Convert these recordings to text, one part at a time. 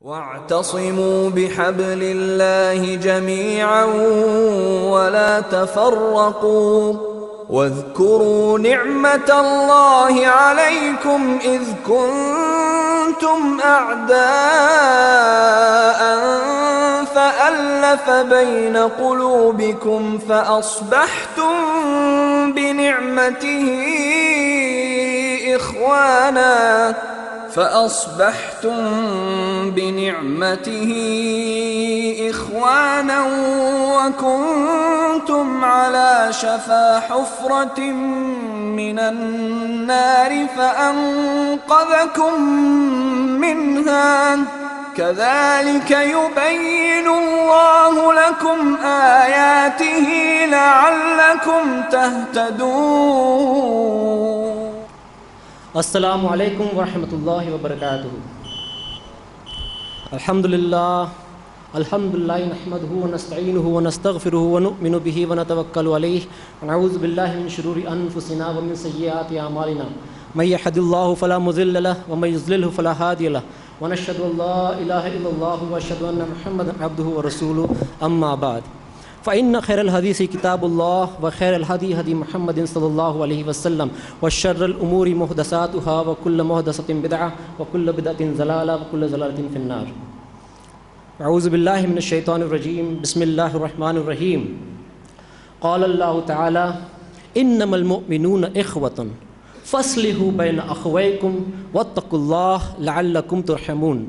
واعتصموا بحبل الله جميعا ولا تفرقوا واذكروا نعمة الله عليكم إذ كنتم أعداء فألف بين قلوبكم فأصبحتم بنعمته إخوانا وكنتم على شفا حفرة من النار فأنقذكم منها كذلك يبين الله لكم آياته لعلكم تهتدون. السلام علیکم ورحمۃ اللہ وبرکاتہ. الحمدللہ نحمده ونستعینه ونستغفره ونؤمن به ونتوکل علیہ ونعوذ باللہ من شرور انفسنا ومن سیئات اعمالنا من یهد اللہ فلا مضل له ومن یضلل فلا هادی له ونشهد ان لا الہ الا اللہ واشهد ان محمدا عبده ورسوله اما بعد فإن خير الحديث كتاب الله وخير الهدي هدي محمد صلى الله عليه وسلم وشر الأمور محدثاتها وكل محدثة بدعة وكل بدعة ضلالة وكل ضلالة في النار. أعوذ بالله من الشيطان الرجيم. بسم الله الرحمن الرحيم. قال الله تعالى إنما المؤمنون إخوة فاصلحوا بين أخويكم واتقوا الله لعلكم ترحمون.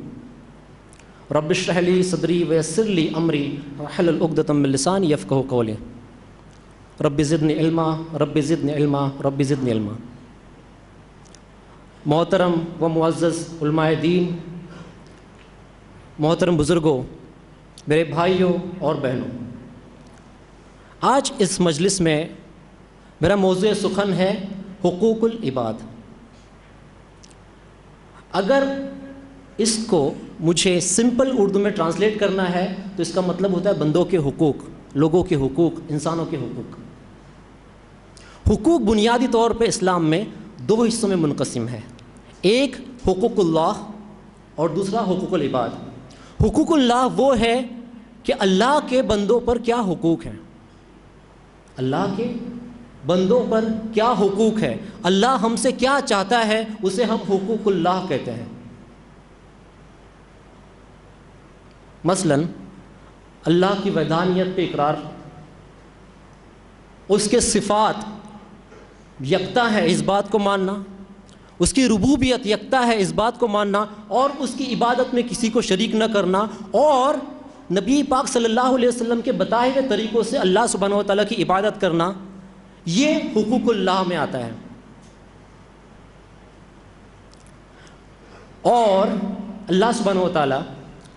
رب اشرح لي صدري ويسر لي امري واحلل عقدة من لساني يفقهوا قولي. رب زدني علما رب زدنی علما رب زدنی علما. محترم و معزز علماء دین، محترم بزرگوں، میرے بھائیوں اور بہنوں، آج اس مجلس میں میرا موضوع سخن ہے حقوق العباد. اگر اس کو مجھے سمپل اردو میں ٹرانسلیٹ کرنا ہے تو اس کا مطلب ہوتا ہے بندوں کے حقوق، لوگوں کے حقوق، انسانوں کے حقوق. حقوق بنیادی طور پہ اسلام میں دو حصوں میں منقسم ہے، ایک حقوق اللہ اور دوسرا حقوق العباد. حقوق اللہ وہ ہے کہ اللہ کے بندوں پر کیا حقوق ہیں، اللہ کے بندوں پر کیا حقوق ہے، اللہ ہم سے کیا چاہتا ہے، اسے ہم حقوق اللہ کہتے ہیں. مثلا اللہ کی وحدانیت پہ اقرار، اس کے صفات یکتا ہے اس بات کو ماننا، اس کی ربوبیت یکتا ہے اس بات کو ماننا، اور اس کی عبادت میں کسی کو شریک نہ کرنا، اور نبی پاک صلی اللہ علیہ وسلم کے بتائے ہوئے طریقوں سے اللہ سبحانہ و تعالیٰ کی عبادت کرنا، یہ حقوق اللہ میں آتا ہے. اور اللہ سبحانہ و تعالیٰ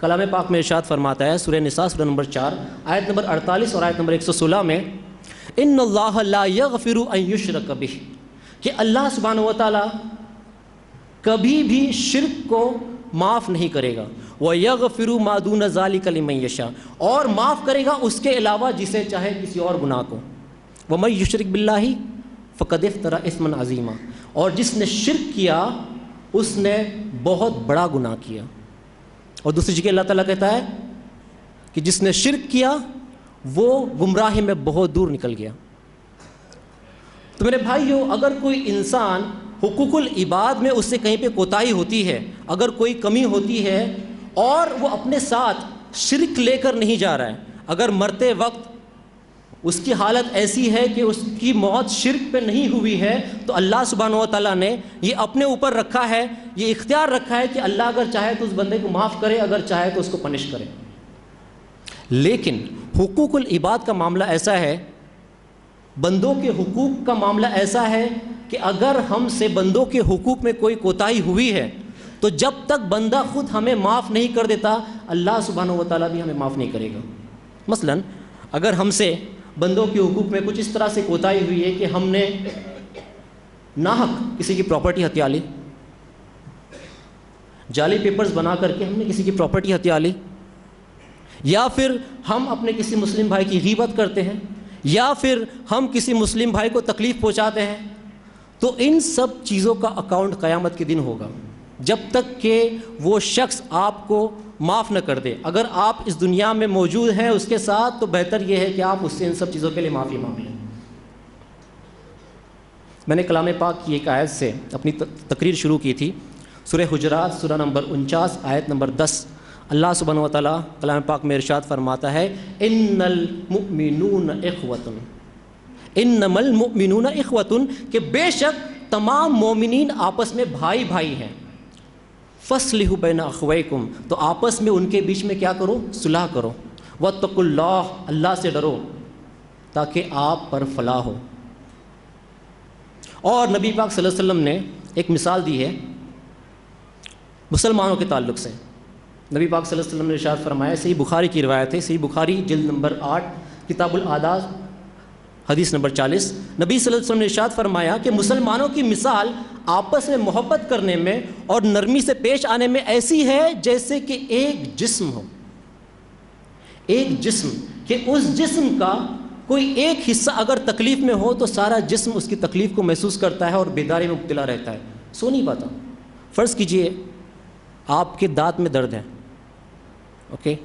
کلام پاک میں ارشاد فرماتا ہے سورہ نساء سورہ نمبر 4 آیت نمبر 48 اور آیت نمبر 116 میں، ان اللہ لا یغفر ان یشرک بہ، کہ اللہ سبحانہ و تعالیٰ کبھی بھی شرک کو معاف نہیں کرے گا، ویغفر ما دون ذلک لمن یشاء، اور معاف کرے گا اس کے علاوہ جسے چاہے کسی اور گناہ کو. ومن یشرک باللہ فقد افتری اثما عظیما، اور جس نے شرک کیا اس نے بہت بڑا گناہ کیا. اور دوسری جگہ اللہ تعالیٰ کہتا ہے کہ جس نے شرک کیا وہ گمراہی میں بہت دور نکل گیا. تو میرے بھائیوں، اگر کوئی انسان حقوق العباد میں اس سے کہیں پہ کوتاہی ہوتی ہے، اگر کوئی کمی ہوتی ہے اور وہ اپنے ساتھ شرک لے کر نہیں جا رہا ہے، اگر مرتے وقت اس کی حالت ایسی ہے کہ اس کی موت شرک پہ نہیں ہوئی ہے، تو اللہ سبحانہ و تعالیٰ نے یہ اپنے اوپر رکھا ہے، یہ اختیار رکھا ہے کہ اللہ اگر چاہے تو اس بندے کو معاف کرے، اگر چاہے تو اس کو پنش کرے. لیکن حقوق العباد کا معاملہ ایسا ہے، بندوں کے حقوق کا معاملہ ایسا ہے کہ اگر ہم سے بندوں کے حقوق میں کوئی کوتاہی ہوئی ہے تو جب تک بندہ خود ہمیں معاف نہیں کر دیتا، اللہ سبحانہ و تعالیٰ بھی ہمیں معاف نہیں کرے گا. مثلا اگر ہم سے بندوں کے حقوق میں کچھ اس طرح سے کوتاہی ہوئی ہے کہ ہم نے ناحق کسی کی پراپرٹی ہتھیا لی، جعلی پیپرز بنا کر کے ہم نے کسی کی پراپرٹی ہتھیا لی، یا پھر ہم اپنے کسی مسلم بھائی کی غیبت کرتے ہیں، یا پھر ہم کسی مسلم بھائی کو تکلیف پہنچاتے ہیں، تو ان سب چیزوں کا اکاؤنٹ قیامت کے دن ہوگا. جب تک کہ وہ شخص آپ کو معاف نہ کر دے. اگر آپ اس دنیا میں موجود ہیں اس کے ساتھ تو بہتر یہ ہے کہ آپ اس سے ان سب چیزوں کے لیے معافی مانگ لیں. میں نے کلام پاک کی ایک آیت سے اپنی تقریر شروع کی تھی. سورہ حجرات سورہ نمبر 49 آیت نمبر 10. اللہ سبحانہ و تعالیٰ کلام پاک میں ارشاد فرماتا ہے ان المؤمنون اخوۃ، انما المؤمنون اخوۃ، کہ بے شک تمام مومنین آپس میں بھائی بھائی ہیں. فاصلحوا بین اخویکم، تو آپس میں ان کے بیچ میں کیا کرو؟ صلح کرو. واتقوا اللہ، اللہ سے ڈرو تاکہ آپ پر فلاح ہو. اور نبی پاک صلی اللہ علیہ وسلم نے ایک مثال دی ہے مسلمانوں کے تعلق سے. نبی پاک صلی اللہ علیہ وسلم نے ارشاد فرمایا، صحیح بخاری کی روایت ہے، صحیح بخاری جلد نمبر 8 کتاب العادات حدیث نمبر 40. نبی صلی اللہ علیہ وسلم نے ارشاد فرمایا کہ مسلمانوں کی مثال آپس میں محبت کرنے میں اور نرمی سے پیش آنے میں ایسی ہے جیسے کہ ایک جسم ہو. ایک جسم کہ اس جسم کا کوئی ایک حصہ اگر تکلیف میں ہو تو سارا جسم اس کی تکلیف کو محسوس کرتا ہے اور بیداری میں مبتلا رہتا ہے، سو نہیں پاتا. فرض کیجئے آپ کے دانت میں درد ہے، اوکے،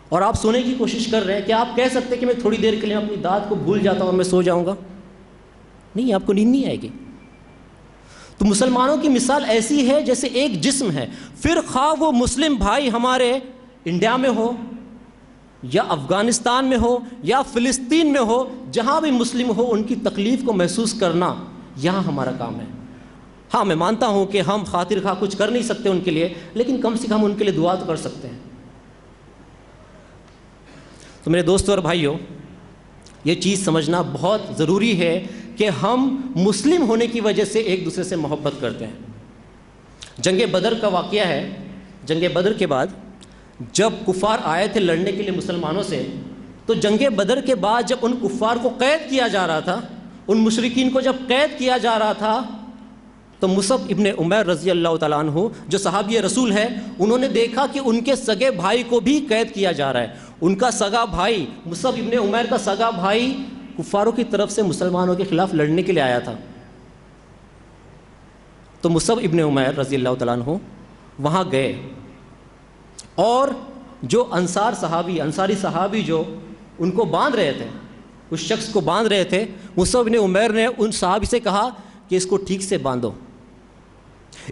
اور آپ سونے کی کوشش کر رہے ہیں. کیا آپ کہہ سکتے ہیں کہ میں تھوڑی دیر کے لیے اپنی دانت کو بھول جاتا ہوں اور میں سو جاؤں گا؟ نہیں، آپ کو نیند نہیں آئے گی. تو مسلمانوں کی مثال ایسی ہے جیسے ایک جسم ہے. پھر خواہ وہ مسلم بھائی ہمارے انڈیا میں ہو یا افغانستان میں ہو یا فلسطین میں ہو، جہاں بھی مسلم ہو ان کی تکلیف کو محسوس کرنا یہاں ہمارا کام ہے. ہاں میں مانتا ہوں کہ ہم خاطر خواہ کچھ کر نہیں سکتے ان کے لیے، لیکن کم سے کم ان کے لیے دعا تو کر سکتے ہیں. تو میرے دوستوں اور بھائیوں، یہ چیز سمجھنا بہت ضروری ہے کہ ہم مسلم ہونے کی وجہ سے ایک دوسرے سے محبت کرتے ہیں. جنگ بدر کا واقعہ ہے. جنگ بدر کے بعد جب کفار آئے تھے لڑنے کے لیے مسلمانوں سے، تو جنگ بدر کے بعد جب ان کفار کو قید کیا جا رہا تھا، ان مشرکین کو جب قید کیا جا رہا تھا، تو مصعب ابن عمیر رضی اللہ تعالیٰ عنہ جو صحابی رسول ہے، انہوں نے دیکھا کہ ان کے سگے بھائی کو بھی قید کیا جا رہا ہے. ان کا سگا بھائی مصعب ابن عمیر کا سگا بھائی کفاروں کی طرف سے مسلمانوں کے خلاف لڑنے کے لیے آیا تھا. تو مصعب ابن عمیر رضی اللہ تعالیٰ عنہ وہاں گئے، اور جو انصاری صحابی جو ان کو باندھ رہے تھے، اس شخص کو باندھ رہے تھے، مصعب ابن عمیر نے ان صحابی سے کہا کہ اس کو ٹھیک سے باندھو،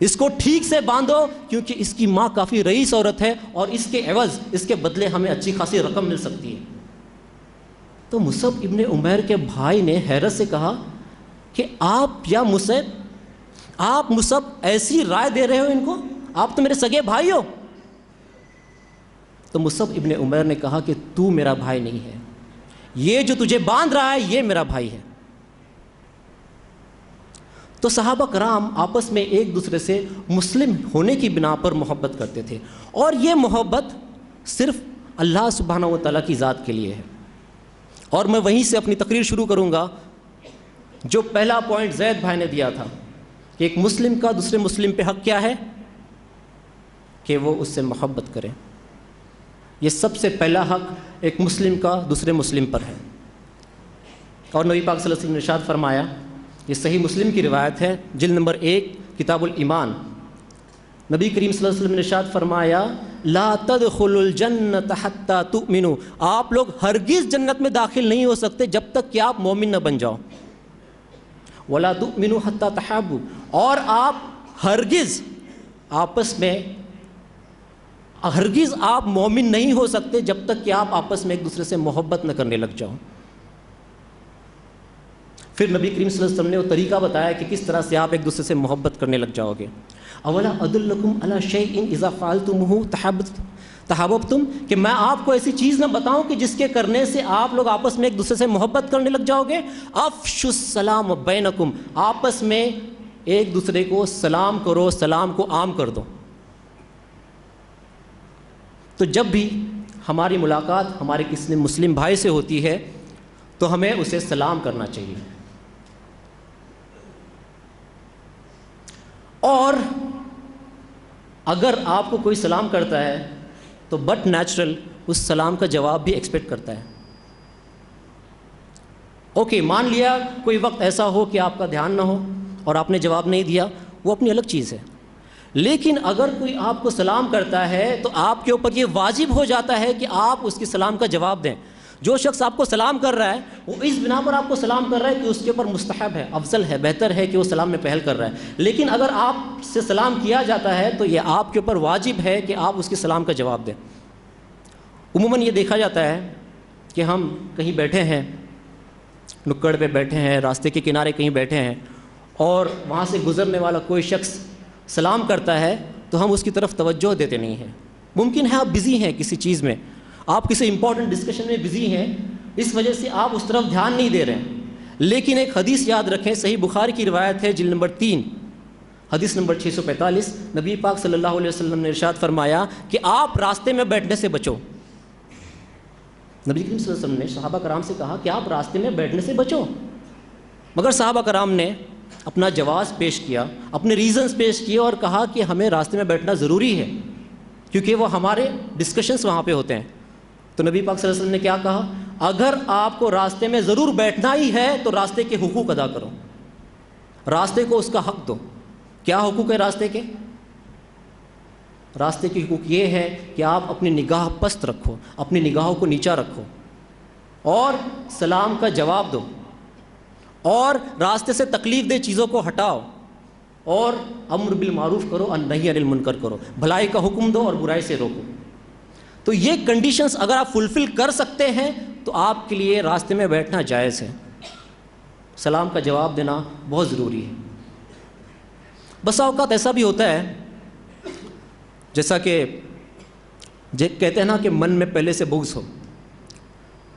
اس کو ٹھیک سے باندھو، کیونکہ اس کی ماں کافی رئیس عورت ہے اور اس کے عوض، اس کے بدلے ہمیں اچھی خاصی رقم مل سکتی ہے. تو مصعب ابن عمیر کے بھائی نے حیرت سے کہا کہ آپ مصعب ایسی رائے دے رہے ہو ان کو؟ آپ تو میرے سگے بھائی ہو. تو مصعب ابن عمیر نے کہا کہ تو میرا بھائی نہیں ہے، یہ جو تجھے باندھ رہا ہے یہ میرا بھائی ہے. تو صحابہ کرام آپس میں ایک دوسرے سے مسلم ہونے کی بنا پر محبت کرتے تھے، اور یہ محبت صرف اللہ سبحانہ و تعالیٰ کی ذات کے لیے ہے. اور میں وہیں سے اپنی تقریر شروع کروں گا. جو پہلا پوائنٹ زید بھائی نے دیا تھا کہ ایک مسلم کا دوسرے مسلم پہ حق کیا ہے، کہ وہ اس سے محبت کرے. یہ سب سے پہلا حق ایک مسلم کا دوسرے مسلم پر ہے. اور نبی پاک صلی اللہ علیہ وسلم نے ارشاد فرمایا، یہ صحیح مسلم کی روایت ہے، جلد نمبر 1 کتاب الایمان. نبی کریم صلی اللہ علیہ وسلم نے ارشاد فرمایا، لا تدخلوا الجنۃ حتی تؤمنوا، آپ لوگ ہرگز جنت میں داخل نہیں ہو سکتے جب تک کہ آپ مومن نہ بن جاؤ. ولا تؤمنوا حتی تحابوا، اور آپ ہرگز آپ مومن نہیں ہو سکتے جب تک کہ آپ آپس میں ایک دوسرے سے محبت نہ کرنے لگ جاؤ. پھر نبی کریم صلی اللہ علیہ وسلم نے وہ طریقہ بتایا کہ کس طرح سے آپ ایک دوسرے سے محبت کرنے لگ جاؤ گے. اولا ادلکم علی شیء اذا فعلتموہ تحاببتم، کہ میں آپ کو ایسی چیز نہ بتاؤں کہ جس کے کرنے سے آپ لوگ آپس میں ایک دوسرے سے محبت کرنے لگ جاؤ گے. افشوا السلام بینکم، آپس میں ایک دوسرے کو سلام کرو، سلام کو عام کر دو. تو جب بھی ہماری ملاقات ہمارے کسی مسلم بھائی سے ہوتی ہے تو ہمیں اسے سلام کرنا چاہیے. اور اگر آپ کو کوئی سلام کرتا ہے تو بٹ نیچرل اس سلام کا جواب بھی ایکسپیکٹ کرتا ہے. اوکے، مان لیا کوئی وقت ایسا ہو کہ آپ کا دھیان نہ ہو اور آپ نے جواب نہیں دیا، وہ اپنی الگ چیز ہے. لیکن اگر کوئی آپ کو سلام کرتا ہے تو آپ کے اوپر یہ واجب ہو جاتا ہے کہ آپ اس کی سلام کا جواب دیں. جو شخص آپ کو سلام کر رہا ہے وہ اس بنا پر آپ کو سلام کر رہا ہے کہ اس کے اوپر مستحب ہے، افضل ہے، بہتر ہے کہ وہ سلام میں پہل کر رہا ہے. لیکن اگر آپ سے سلام کیا جاتا ہے تو یہ آپ کے اوپر واجب ہے کہ آپ اس کے سلام کا جواب دیں. عموماً یہ دیکھا جاتا ہے کہ ہم کہیں بیٹھے ہیں، نکڑ پہ بیٹھے ہیں، راستے کے کنارے کہیں بیٹھے ہیں، اور وہاں سے گزرنے والا کوئی شخص سلام کرتا ہے تو ہم اس کی طرف توجہ دیتے نہیں ہیں. ممکن ہے آپ بزی ہیں کسی چیز میں، آپ کسی امپورٹنٹ ڈسکشن میں بزی ہیں، اس وجہ سے آپ اس طرف دھیان نہیں دے رہے ہیں. لیکن ایک حدیث یاد رکھیں، صحیح بخاری کی روایت ہے، جلد نمبر 3 حدیث نمبر 645. نبی پاک صلی اللہ علیہ وسلم نے ارشاد فرمایا کہ آپ راستے میں بیٹھنے سے بچو. نبی کریم صلی اللہ علیہ وسلم نے صحابہ کرام سے کہا کہ آپ راستے میں بیٹھنے سے بچو، مگر صحابہ کرام نے اپنا جواز پیش کیا، اپنے ریزنز پیش کیے اور کہا کہ ہمیں راستے میں بیٹھنا ضروری ہے کیونکہ وہ ہمارے ڈسکشنز وہاں پہ ہوتے ہیں. تو نبی پاک صلی اللہ علیہ وسلم نے کیا کہا؟ اگر آپ کو راستے میں ضرور بیٹھنا ہی ہے تو راستے کے حقوق ادا کرو، راستے کو اس کا حق دو. کیا حقوق ہے راستے کے؟ راستے کے حقوق یہ ہے کہ آپ اپنی نگاہ پست رکھو، اپنی نگاہوں کو نیچا رکھو اور سلام کا جواب دو، اور راستے سے تکلیف دہ چیزوں کو ہٹاؤ، اور امر بالمعروف کرو اور نہی عن المنکر کرو، بھلائی کا حکم دو اور برائی سے روکو. تو یہ کنڈیشنز اگر آپ فلفل کر سکتے ہیں تو آپ کے لیے راستے میں بیٹھنا جائز ہے. سلام کا جواب دینا بہت ضروری ہے. بسا اوقات ایسا بھی ہوتا ہے جیسا کہ کہتے ہیں نا کہ من میں پہلے سے بغض ہو.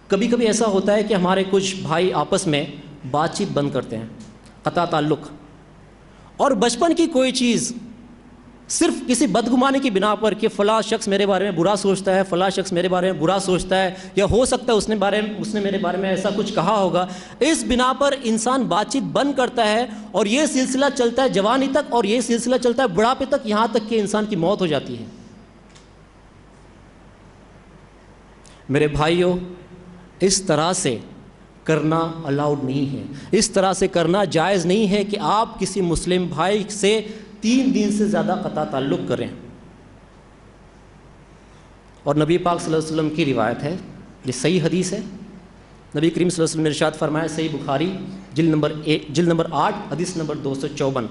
کبھی کبھی ایسا ہوتا ہے کہ ہمارے کچھ بھائی آپس میں بات چیت بند کرتے ہیں، قطع تعلق، اور بچپن کی کوئی چیز صرف کسی بدگمانی کی بنا پر کہ فلاں شخص میرے بارے میں برا سوچتا ہے، فلاں شخص میرے بارے میں برا سوچتا ہے، یا ہو سکتا ہے اس نے میرے بارے میں ایسا کچھ کہا ہوگا، اس بنا پر انسان بات چیت بند کرتا ہے، اور یہ سلسلہ چلتا ہے جوانی تک، اور یہ سلسلہ چلتا ہے بڑھاپے تک، یہاں تک کہ انسان کی موت ہو جاتی ہے. میرے بھائیوں، اس طرح سے کرنا الاؤڈ نہیں ہے، اس طرح سے کرنا جائز نہیں ہے کہ آپ کسی مسلم بھائی سے 3 دن سے زیادہ قطع تعلق کریں. اور نبی پاک صلی اللہ علیہ وسلم کی روایت ہے، یہ صحیح حدیث ہے. نبی کریم صلی اللہ علیہ وسلم نے ارشاد فرمایا، صحیح بخاری جلد نمبر 8 حدیث نمبر 254،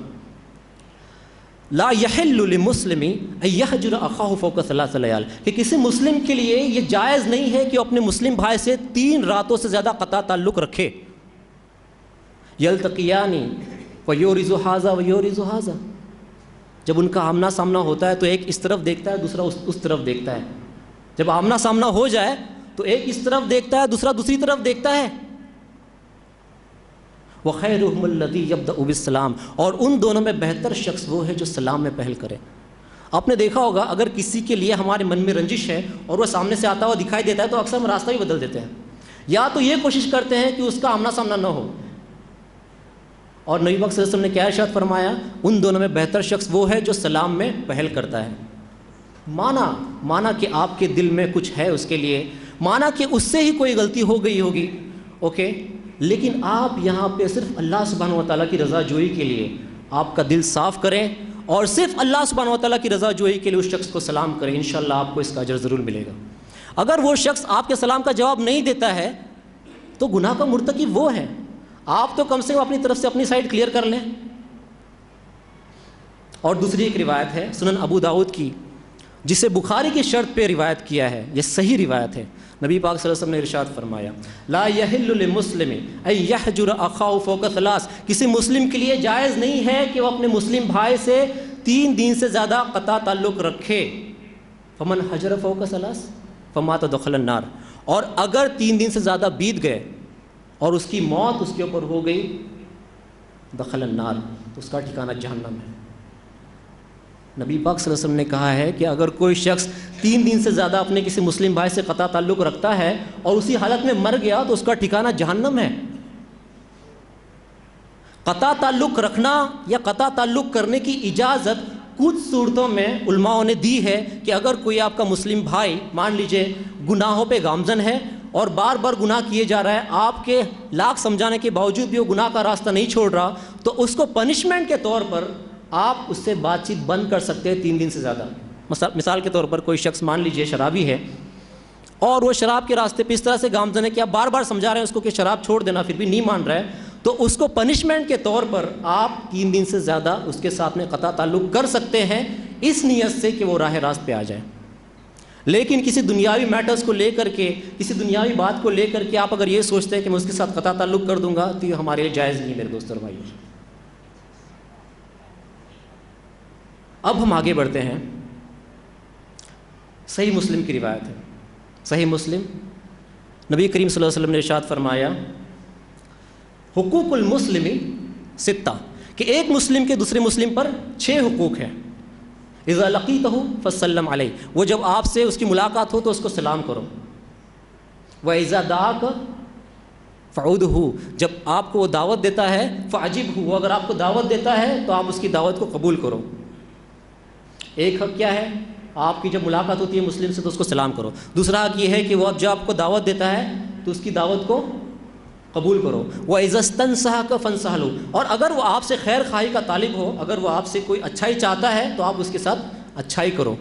لا یحل لمسلم ان یحجر اخاہ فوق 3 لیال، کہ کسی مسلم کے لیے یہ جائز نہیں ہے کہ وہ اپنے مسلم بھائی سے 3 راتوں سے زیادہ قطع تعلق رکھے. یلتقیان ویورث ھذا ویورث ھذا، جب ان کا آمنا سامنا ہوتا ہے تو ایک اس طرف دیکھتا ہے، دوسرا اس طرف دیکھتا ہے. جب آمنا سامنا ہو جائے تو ایک اس طرف دیکھتا ہے، دوسرا دوسری طرف دیکھتا ہے. وَخَيْرُهُمُ الَّذِي يَبْدَأُ بِالسَّلَامِ، اور ان دونوں میں بہتر شخص وہ ہے جو سلام میں پہل کرے. آپ نے دیکھا ہوگا اگر کسی کے لیے ہمارے من میں رنجش ہے اور وہ سامنے سے آتا ہوا دکھائی دیتا ہے تو اکثر ہم راستہ بھی بدل دیتے ہیں، یا تو یہ کوشش کرتے ہیں کہ اس کا آمنا سامنا نہ ہو. اور نبی پاک صلی اللہ علیہ وسلم نے کیا ارشاد فرمایا؟ ان دونوں میں بہتر شخص وہ ہے جو سلام میں پہل کرتا ہے. مانا کہ آپ کے دل میں کچھ ہے اس کے لیے، مانا کہ اس سے ہی کوئی غلطی ہو گئی ہوگی، اوکے، لیکن آپ یہاں پہ صرف اللہ سبحانہ و تعالیٰ کی رضا جوئی کے لیے آپ کا دل صاف کریں اور صرف اللہ سبحانہ و تعالیٰ کی رضا جوئی کے لیے اس شخص کو سلام کریں. انشاءاللہ آپ کو اس کا اجر ضرور ملے گا. اگر وہ شخص آپ کے سلام کا جواب نہیں دیتا ہے تو گناہ کا مرتکب وہ ہے. آپ تو کم سے کم اپنی طرف سے اپنی سائڈ کلیئر کر لیں. اور دوسری ایک روایت ہے سنن ابو داؤد کی، جسے بخاری کی شرط پہ روایت کیا ہے، یہ صحیح روایت ہے. نبی پاک صلی اللہ علیہ وسلم نے ارشاد فرمایا، لا یحل لمسلم ان یحجر اخاہ فوق 3، کسی مسلم کے لیے جائز نہیں ہے کہ وہ اپنے مسلم بھائی سے 3 دن سے زیادہ قطع تعلق رکھے. فمن حجر فوق 3 فمات دخل النار، اور اگر 3 دن سے زیادہ بیت گئے اور اس کی موت اس کے اوپر ہو گئی، دخل النار، تو اس کا ٹھکانہ جہنم ہے. نبی پاک صلی اللہ علیہ وسلم نے کہا ہے کہ اگر کوئی شخص 3 دن سے زیادہ اپنے کسی مسلم بھائی سے قطع تعلق رکھتا ہے اور اسی حالت میں مر گیا تو اس کا ٹھکانہ جہنم ہے. قطع تعلق رکھنا یا قطع تعلق کرنے کی اجازت کچھ صورتوں میں علماء نے دی ہے کہ اگر کوئی آپ کا مسلم بھائی مان لیجئے گناہوں پہ گامزن ہے اور بار بار گناہ کیے جا رہا ہے، آپ کے لاکھ سمجھانے کے باوجود بھی وہ گناہ کا راستہ نہیں چھوڑ رہا، تو اس کو پنشمنٹ کے طور پر آپ اس سے بات چیت بند کر سکتے ہیں 3 دن سے زیادہ. مثال کے طور پر کوئی شخص مان لیجئے شرابی ہے اور وہ شراب کے راستے پہ اس طرح سے گامزن ہے کہ آپ بار بار سمجھا رہے ہیں اس کو کہ شراب چھوڑ دینا، پھر بھی نہیں مان رہا ہے، تو اس کو پنشمنٹ کے طور پر آپ 3 دن سے زیادہ اس کے ساتھ میں قطع تعلق کر سکتے ہیں اس نیت سے کہ وہ راہ راست پہ آ جائے. لیکن کسی دنیاوی میٹرز کو لے کر کے، کسی دنیاوی بات کو لے کر کے آپ اگر یہ سوچتے ہیں کہ میں اس کے ساتھ قطع تعلق کر دوں گا تو یہ ہمارے لیے جائز نہیں میرے دوست اور بھائیو. اب ہم آگے بڑھتے ہیں. صحیح مسلم کی روایت ہے. صحیح مسلم نبی کریم صلی اللہ علیہ وسلم نے ارشاد فرمایا حقوق المسلم 6، کہ ایک مسلم کے دوسرے مسلم پر 6 حقوق ہیں. اذا لقیتہ فسلم علیہ، وہ جب آپ سے اس کی ملاقات ہو تو اس کو سلام کرو. واذا دعاک فعودہ، جب آپ کو وہ دعوت دیتا ہے فعجبہ، وہ اگر آپ کو دعوت دیتا ہے تو آپ اس کی دعوت کو قبول کرو. ایک حق کیا ہے؟ آپ کی جب ملاقات ہوتی ہے مسلم سے تو اس کو سلام کرو. دوسرا حق یہ ہے کہ وہ اب جب آپ کو دعوت دیتا ہے تو اس کی دعوت کو قبول کرو. وَإِذَا اسْتَنْصَحَكَ فَانْصَحْ لَهُ، اور اگر وہ آپ سے خیر خواہی کا طالب ہو، اگر وہ آپ سے کوئی اچھائی چاہتا ہے تو آپ اس کے ساتھ اچھائی کرو.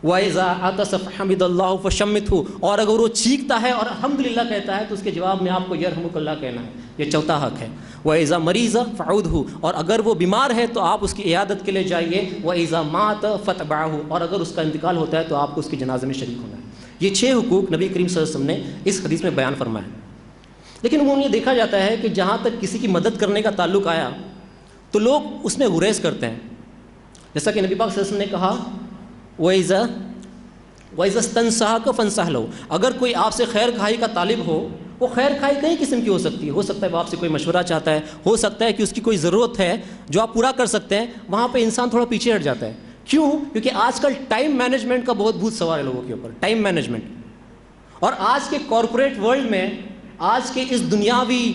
وَإِذَا عَطَسَ فَحَمِدَ اللَّهُ فَشَمِّتْهُ، اور اگر وہ چیختا ہے اور الحمدللہ کہتا ہے تو اس کے جواب میں آپ کو یرحمک اللہ کہنا ہے. یہ چوتھا حق ہے. وَإِذَا مَرِضَ فَعُودْهُ، اور اگر وہ بیمار ہے تو آپ اس کی عیادت کے لیے جائیے. وَإِذَا مَاتَ فَاتْبَعْهُ، اور اگر اس کا انتقال ہوتا ہے تو آپ کو اس کے جنازے میں شریک ہونا ہے. یہ 6 حقوق نبی کریم صلی اللہ علیہ وسلم نے اس حدیث میں بیان فرمایا. لیکن وہ یہ دیکھا جاتا ہے کہ جہاں تک کسی کی مدد کرنے کا تعلق آیا تو لوگ اس میں گریز کرتے ہیں. جیسا کہ نبی پاک صلی اللہ علیہ وسلم نے کہا وَإِذَا اسْتَنْصَحَكَ فَانْصَحْ لَهُ، اگر کوئی آپ سے خیر خواہی کا طالب ہو، وہ خیر خواہی کئی قسم کی ہو سکتی ہے. ہو سکتا ہے وہ آپ سے کوئی مشورہ چاہتا ہے، ہو سکتا ہے کہ اس کی کوئی ضرورت ہے جو آپ پورا کر سکتے ہیں. وہاں پہ انسان تھوڑا پیچھے ہٹ جاتا ہے. کیوں؟ کیونکہ آج کل ٹائم مینجمنٹ کا بہت سوال ہے لوگوں کے اوپر. ٹائم مینجمنٹ، اور آج کے کارپوریٹ ورلڈ میں، آج کے اس دنیاوی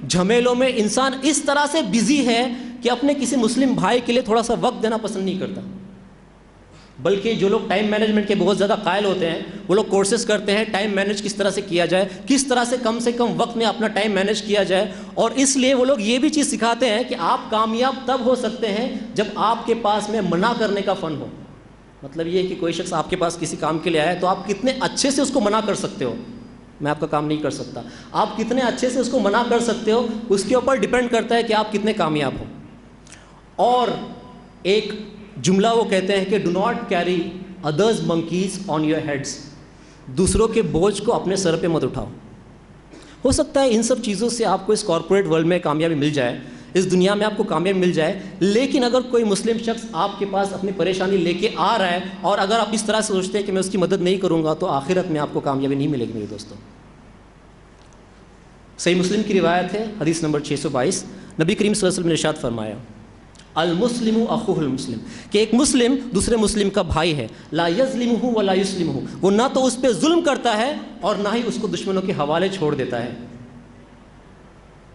جھمیلوں میں انسان اس طرح سے بزی ہے کہ اپنے کسی مسلم بھائی کے لیے تھوڑا سا وقت دینا پسند نہیں کرتا. بلکہ جو لوگ ٹائم مینجمنٹ کے بہت زیادہ قائل ہوتے ہیں وہ لوگ کورسز کرتے ہیں ٹائم مینج کس طرح سے کیا جائے، کس طرح سے کم وقت میں اپنا ٹائم مینج کیا جائے. اور اس لیے وہ لوگ یہ بھی چیز سکھاتے ہیں کہ آپ کامیاب تب ہو سکتے ہیں جب آپ کے پاس میں منع کرنے کا فن ہو. مطلب یہ کہ کوئی شخص آپ کے پاس کسی کام کے لیے آیا ہے تو آپ کتنے اچھے سے اس کو منع کر سکتے ہو. میں آپ کا کام نہیں کر سکتا، آپ کتنے اچھے سے اس کو منع کر سکتے ہو، اس کے اوپر ڈیپینڈ کرتا ہے کہ آپ کتنے کامیاب ہو. اور ایک جملہ وہ کہتے ہیں کہ do not carry others monkeys on your heads, دوسروں کے بوجھ کو اپنے سر پہ مت اٹھاؤ. ہو سکتا ہے ان سب چیزوں سے آپ کو اس کارپوریٹ ورلڈ میں کامیابی مل جائے، اس دنیا میں آپ کو کامیابی مل جائے، لیکن اگر کوئی مسلم شخص آپ کے پاس اپنی پریشانی لے کے آ رہا ہے اور اگر آپ اس طرح سے سوچتے ہیں کہ میں اس کی مدد نہیں کروں گا تو آخرت میں آپ کو کامیابی نہیں ملے گی میرے دوستوں. صحیح مسلم کی روایت ہے، حدیث نمبر 622، نبی کریم صلی اللہ علیہ وسلم نے ارشاد فرمایا المسلم اخوہ المسلم، کہ ایک مسلم دوسرے مسلم کا بھائی ہے. لا یظلمہ ولا یسلمہ، وہ نہ تو اس پہ ظلم کرتا ہے اور نہ ہی اس کو دشمنوں کے حوالے چھوڑ دیتا ہے.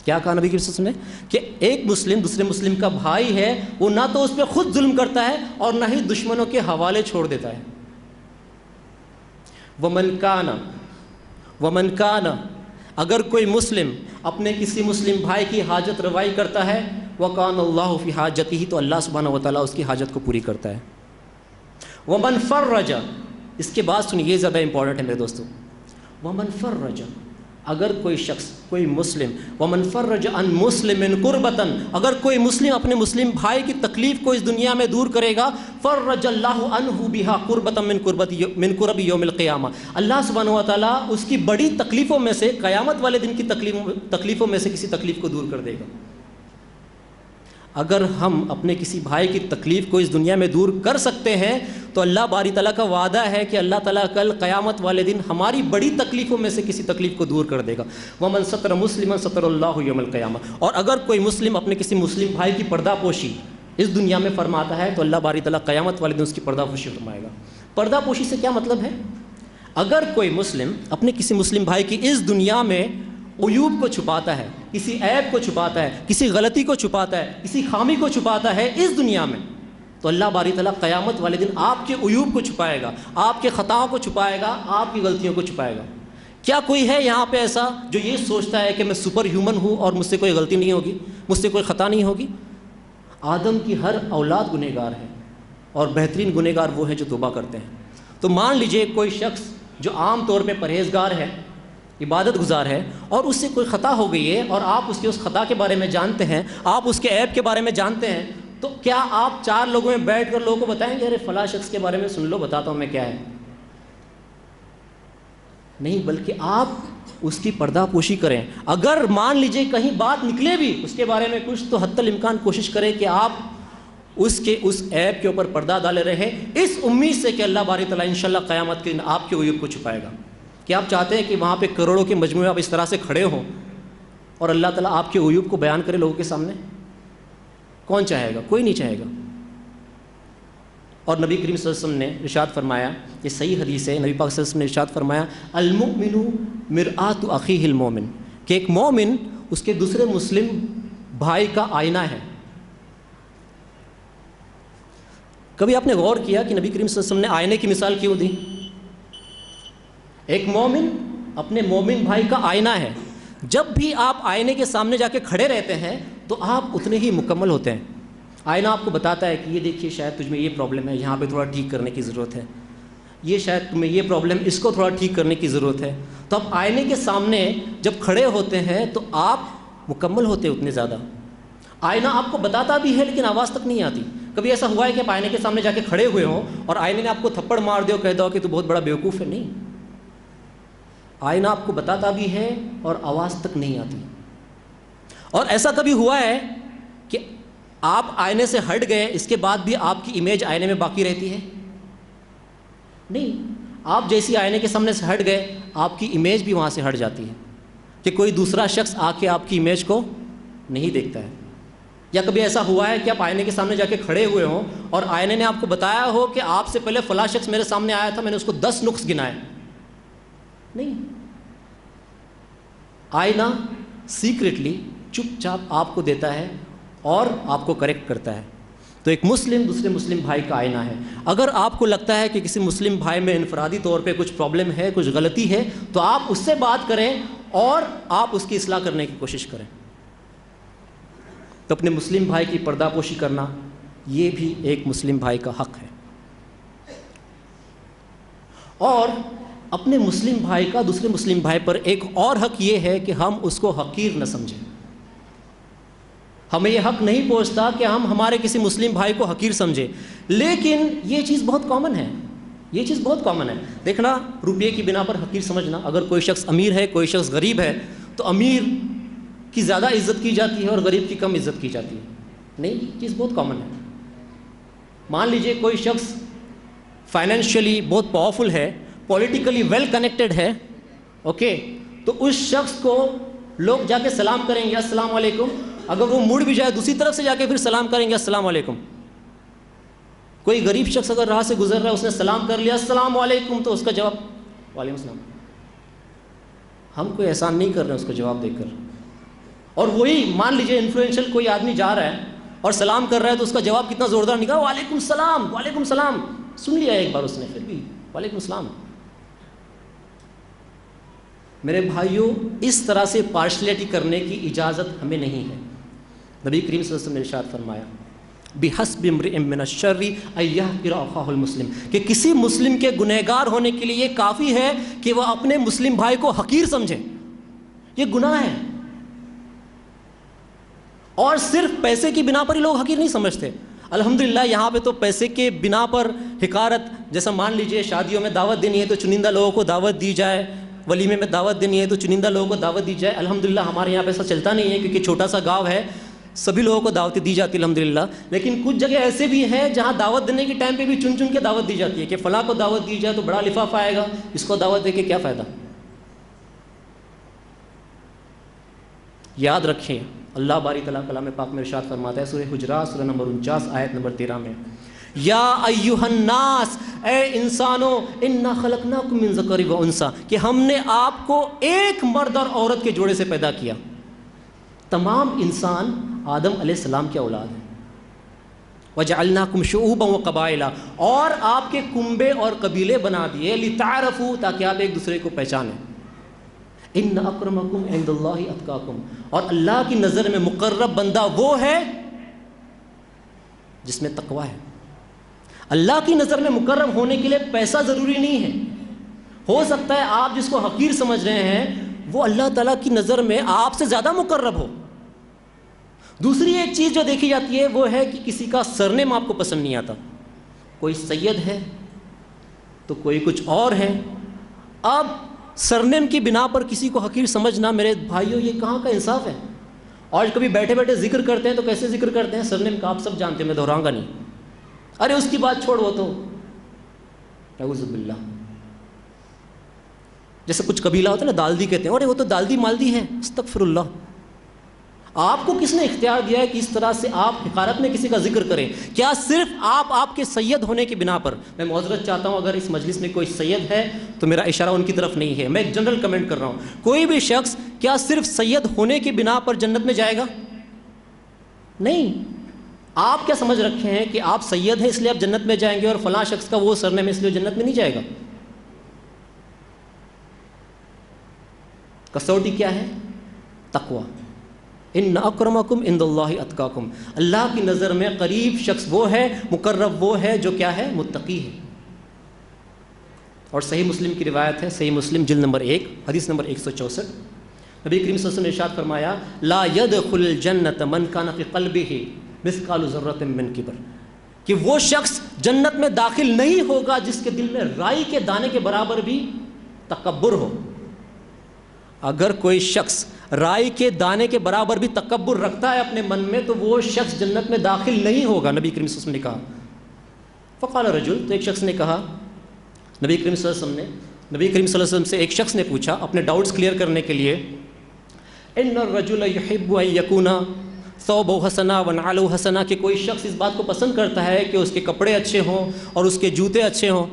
کیا کہا نبی صلی اللہ علیہ وسلم نے؟ کہ ایک مسلم دوسرے مسلم کا بھائی ہے، وہ نہ تو اس پہ خود ظلم کرتا ہے اور نہ ہی دشمنوں کے حوالے چھوڑ دیتا ہے. ومن کان، اگر کوئی مسلم اپنے کسی مسلم بھائی کی حاجت روائی کرتا ہے، وَكَانَ اللَّهُ فِي حَاجَتِهِ، تو اللہ سبحانہ وتعالیٰ اس کی حاجت کو پوری کرتا ہے. وَمَنْ فَرَّجَ، اس کے بعد سنیے، یہ زیادہ امپورٹنٹ ہے میرے دوستو. وَمَنْ فَرَّجَ، اگر کوئی شخص، کوئی مسلم، وَمَنْ فَرَّجَ عَنْ مُسْلِمٍ قُرْبَةً، اگر کوئی مسلم اپنے مسلم بھائی کی تکلیف کو اس دنیا میں دور کرے گا، فَرَّجَ اللَّهُ عَنْهُ بِهَا قُرْبَةً مِنْ قُرَبِ يَوْمِ الْقِيَامَةِ، اللہ سبحانہ وتعالیٰ اس کی بڑی تکلیفوں میں سے، قیامت والے دن کی تکلیفوں میں سے کسی تکلیف کو دور کر دے گا. اگر ہم اپنے کسی بھائی کی تکلیف کو اس دنیا میں دور کر سکتے ہیں تو اللہ باری تعالیٰ کا وعدہ ہے کہ اللہ تعالیٰ کل قیامت والے دن ہماری بڑی تکلیفوں میں سے کسی تکلیف کو دور کر دے گا. وَمَنْ سَتَرَ مُسْلِمًا سَتَرَ اللَّهُ يَوْمَ الْقِيَامَةِ، اور اگر کوئی مسلم اپنے کسی مسلم بھائی کی پردہ پوشی اس دنیا میں فرماتا ہے تو اللہ باری تعالیٰ قیامت والے دن اس کی پردہ پوشی فرمائے گا. پردہ پوشی سے کیا مطلب ہے؟ اگر کوئی مسلم اپنے کسی مسلم بھائی کی اس دنیا میں عیوب کو چھپاتا ہے، کسی عیب کو چھپاتا ہے، کسی غلطی کو چھپاتا ہے، کسی خامی کو چھپاتا ہے اس دنیا میں، تو اللہ باری تعالیٰ قیامت والے دن آپ کے عیوب کو چھپائے گا، آپ کے خطاؤں کو چھپائے گا، آپ کی غلطیوں کو چھپائے گا. کیا کوئی ہے یہاں پہ ایسا جو یہ سوچتا ہے کہ میں سپر ہیومن ہوں اور مجھ سے کوئی غلطی نہیں ہوگی، مجھ سے کوئی خطا نہیں ہوگی؟ آدم کی ہر اولاد گنہگار ہے، اور بہترین گنہگار وہ ہیں جو توبہ کرتے ہیں۔ تو مان لیجئے کوئی شخص جو عام طور پہ پرہیزگار ہے، عبادت گزار ہے، اور اس سے کوئی خطا ہو گئی ہے، اور آپ اس کے اس خطا کے بارے میں جانتے ہیں، آپ اس کے عیب کے بارے میں جانتے ہیں، تو کیا آپ 4 لوگوں میں بیٹھ کر لوگوں کو بتائیں گے ارے فلاں شخص کے بارے میں سن لو، بتاتا ہوں میں کیا ہے؟ نہیں، بلکہ آپ اس کی پردہ پوشی کریں۔ اگر مان لیجئے کہیں بات نکلے بھی اس کے بارے میں کچھ، تو حتی الامکان کوشش کریں کہ آپ اس عیب کے اوپر پردہ ڈالے رہے، اس امید سے کہ اللہ باری تعالیٰ انشاءاللہ قیامت کے دن آپ کے عیوب کو چھپائے گا۔ کہ آپ چاہتے ہیں کہ وہاں پہ کروڑوں کے مجموعے آپ اس طرح سے کھڑے ہوں اور اللہ تعالیٰ آپ کے عیوب کو بیان کرے لوگوں کے سامنے؟ کون چاہے گا؟ کوئی نہیں چاہے گا۔ اور نبی کریم صلی اللہ علیہ وسلم نے ارشاد فرمایا، یہ صحیح حدیث ہے، نبی پاک صلی اللہ علیہ وسلم نے ارشاد فرمایا المؤمن مرآۃ اخیہ المؤمن، کہ ایک مومن اس کے دوسرے مسلم بھائی کا آئینہ ہے۔ کبھی آپ نے غور کیا کہ نبی کریم صلی اللہ علیہ وسلم نے آئینے کی مثال کیوں دی؟ ایک مومن اپنے مومن بھائی کا آئینہ ہے۔ جب بھی آپ آئینے کے سامنے جا کے کھڑے رہتے ہیں تو آپ اتنے ہی مکمل ہوتے ہیں۔ آئینہ آپ کو بتاتا ہے کہ یہ دیکھیے شاید تجھ میں یہ پرابلم ہے، یہاں پہ تھوڑا ٹھیک کرنے کی ضرورت ہے، یہ شاید تمہیں یہ پرابلم، اس کو تھوڑا ٹھیک کرنے کی ضرورت ہے۔ تو آپ آئینے کے سامنے جب کھڑے ہوتے ہیں تو آپ مکمل ہوتے اتنے زیادہ۔ آئینہ آپ کو بتاتا بھی ہے لیکن آواز تک نہیں آتی۔ کبھی ایسا ہوا ہے کہ آپ آئینے کے سامنے جا کے کھڑے ہوئے ہوں اور آئینے نے آپ کو تھپڑ مار دے اور کہہ دو کہ تو بہت بڑا بیوقوف ہے؟ نہیں، آئینہ آپ کو بتاتا بھی ہے اور آواز تک نہیں آتی۔ اور ایسا کبھی ہوا ہے کہ آپ آئینے سے ہٹ گئے، اس کے بعد بھی آپ کی امیج آئینے میں باقی رہتی ہے؟ نہیں، آپ جیسی آئینے کے سامنے سے ہٹ گئے آپ کی امیج بھی وہاں سے ہٹ جاتی ہے کہ کوئی دوسرا شخص آ کے آپ کی امیج کو نہیں دیکھتا ہے۔ یا کبھی ایسا ہوا ہے کہ آپ آئینے کے سامنے جا کے کھڑے ہوئے ہوں اور آئینے نے آپ کو بتایا ہو کہ آپ سے پہلے فلاں شخص میرے سامنے آیا تھا، میں نے اس کو 10 نقص گنائے؟ نہیں، آئینہ سیکریٹلی چپ چاپ آپ کو دیتا ہے اور آپ کو کریکٹ کرتا ہے۔ تو ایک مسلم دوسرے مسلم بھائی کا آئینہ ہے۔ اگر آپ کو لگتا ہے کہ کسی مسلم بھائی میں انفرادی طور پہ کچھ پرابلم ہے، کچھ غلطی ہے، تو آپ اس سے بات کریں اور آپ اس کی اصلاح کرنے کی کوشش کریں۔ تو اپنے مسلم بھائی کی پردہ پوشی کرنا یہ بھی ایک مسلم بھائی کا حق ہے۔ اور اپنے مسلم بھائی کا دوسرے مسلم بھائی پر ایک اور حق یہ ہے کہ ہم اس کو حقیر نہ سمجھیں۔ ہمیں یہ حق نہیں پہنچتا کہ ہم ہمارے کسی مسلم بھائی کو حقیر سمجھیں، لیکن یہ چیز بہت کامن ہے، یہ چیز بہت کامن ہے۔ دیکھنا، روپے کی بنا پر حقیر سمجھنا، اگر کوئی شخص امیر ہے کوئی شخص غریب ہے تو امیر کی زیادہ عزت کی جاتی ہے اور غریب کی کم عزت کی جاتی ہے۔ نہیں، یہ چیز بہت کامن ہے۔ مان لیجئے کوئی شخص فائنینشلی بہت پاورفل ہے، پولیٹیکلی ویل کنیکٹڈ ہے، اوکے، تو اس شخص کو لوگ جا کے سلام کریں گے السلام علیکم، اگر وہ مڑ بھی جائے دوسری طرف سے جا کے پھر سلام کریں گے السلام علیکم۔ کوئی غریب شخص اگر راہ سے گزر رہا ہے، اس نے سلام کر لیا السلام علیکم، تو اس کا جواب وعلیکم السلام۔ ہم کوئی احسان نہیں کر رہے ہیں اس کو جواب دے کر۔ اور وہی مان لیجئے انفلوئنشل کوئی آدمی جا رہا ہے اور سلام کر رہا ہے تو اس کا جواب کتنا زوردار نکلا، وعلیکم السلام، وعلیکم السلام۔ سن لیا ایک بار اس نے، پھر بھی وعلیکم السلام۔ میرے بھائیوں، اس طرح سے پارشلٹی کرنے کی اجازت ہمیں نہیں ہے۔ نبی کریم صلی اللہ علیہ وسلم نے ارشاد فرمایا بِحَسْبِ امْرِئٍ مِّنَ الشَّرِّ أَن يَحْقِرَ أَخَاهُ الْمُسْلِمَ، کہ کسی مسلم کے گنہگار ہونے کے لیے یہ کافی ہے کہ وہ اپنے مسلم بھائی کو حقیر سمجھے۔ یہ گناہ ہے، اور صرف پیسے کی بنا پر ہی لوگ حقیر نہیں سمجھتے۔ الحمدللہ یہاں پہ تو پیسے کے بنا پر حقارت، جیسا مان لیجئے شادیوں میں دعوت دینی ہے تو چنندہ لوگوں کو دعوت دی جائے، ولیمے میں دعوت دینی ہے تو چنندہ لوگوں کو دعوت دی جائے۔ الحمدللہ ہمارے یہاں پہ ایسا چلتا نہیں ہے کیونکہ چھوٹا سا گاؤں ہے، سبھی لوگوں کو دعوتیں دی جاتی الحمدللہ۔ لیکن کچھ جگہ ایسے بھی ہیں جہاں دعوت دینے کے ٹائم پہ بھی چن چن کے دعوت دی جاتی ہے کہ فلاں کو دعوت دی جائے تو بڑا لفافہ آئے گا، اس کو دعوت دے کے کیا فائدہ۔ یاد رکھیں، اللہ باری تعالیٰ کلام پاک میں ارشاد فرماتا ہے سورہ حجرات سورہ نمبر 49 آیت نمبر 13 میں، یا ایھا الناس، اے انسانوں، انا خلقناکم من ذکر و انثی، کہ ہم نے آپ کو ایک مرد اور عورت کے جوڑے سے پیدا کیا۔ تمام انسان آدم علیہ السلام کی اولاد ہیں۔ وجعلناکم شعوبا وقبائل، اور آپ کے کنبے اور قبیلے بنا دیے، لتعارفوا، تاکہ آپ ایک دوسرے کو پہچانیں۔ ان اکرمکم عند اللہ اتقاکم، اور اللہ کی نظر میں مقرب بندہ وہ ہے جس میں تقویٰ ہے. اللہ کی نظر میں مقرب ہونے کے لیے پیسہ ضروری نہیں ہے. ہو سکتا ہے آپ جس کو حقیر سمجھ رہے ہیں وہ اللہ تعالیٰ کی نظر میں آپ سے زیادہ مقرب ہو. دوسری ایک چیز جو دیکھی جاتی ہے وہ ہے کہ کسی کا سرنیم آپ کو پسند نہیں آتا. کوئی سید ہے تو کوئی کچھ اور ہے. اب سرنیم کی بنا پر کسی کو حقیر سمجھنا میرے بھائیوں یہ کہاں کا انصاف ہے. اور کبھی بیٹھے بیٹھے ذکر کرتے ہیں تو کیسے ذکر کرتے ہیں سرنیم کا آپ سب جانتے ہیں, میں دہراؤں گا نہیں. ارے اس کی بات چھوڑ, وہ تو اعوذ باللہ, جیسے کچھ قبیلہ ہوتا ہے نا دالدی کہتے ہیں, ارے وہ تو دالدی مالدی ہے, استغفر اللہ. آپ کو کس نے اختیار دیا ہے کہ اس طرح سے آپ حقارت میں کسی کا ذکر کریں؟ کیا صرف آپ کے سید ہونے کی بنا پر؟ میں معذرت چاہتا ہوں اگر اس مجلس میں کوئی سید ہے تو میرا اشارہ ان کی طرف نہیں ہے, میں ایک جنرل کمنٹ کر رہا ہوں. کوئی بھی شخص کیا صرف سید ہونے کی بنا پر جنت میں جائے گا؟ نہیں. آپ کیا سمجھ رکھے ہیں کہ آپ سید ہیں اس لیے آپ جنت میں جائیں گے اور فلاں شخص کا وہ سرنیم ہے اس لیے جنت میں نہیں جائے گا؟ کسوٹی کیا ہے؟ تقویٰ. ان اکرمکم عند اللہ اتقاکم. اللہ کی نظر میں قریب شخص وہ ہے, مقرب وہ ہے جو کیا ہے؟ متقی ہے. اور صحیح مسلم کی روایت ہے, صحیح مسلم جلد نمبر 1 حدیث نمبر 164, نبی کریم صلی اللہ علیہ وسلم نے ارشاد فرمایا لا يدخل الجنۃ من کان فی قلبہ مثقال ذرۃ من کبر, کہ وہ شخص جنت میں داخل نہیں ہوگا جس کے دل میں رائی کے دانے کے برابر بھی تکبر ہو. اگر کوئی شخص رائی کے دانے کے برابر بھی تکبر رکھتا ہے اپنے من میں تو وہ شخص جنت میں داخل نہیں ہوگا, نبی کریم صلی اللہ علیہ وسلم نے کہا. فقال رجل, تو ایک شخص نے کہا, نبی کریم صلی اللہ علیہ وسلم سے ایک شخص نے پوچھا اپنے ڈاؤٹس کلیئر کرنے کے لیے, ان الرجل يحب ان يكون ثوبه حسنا ونعله حسنا, کہ کوئی شخص اس بات کو پسند کرتا ہے کہ اس کے کپڑے اچھے ہوں اور اس کے جوتے اچھے ہوں.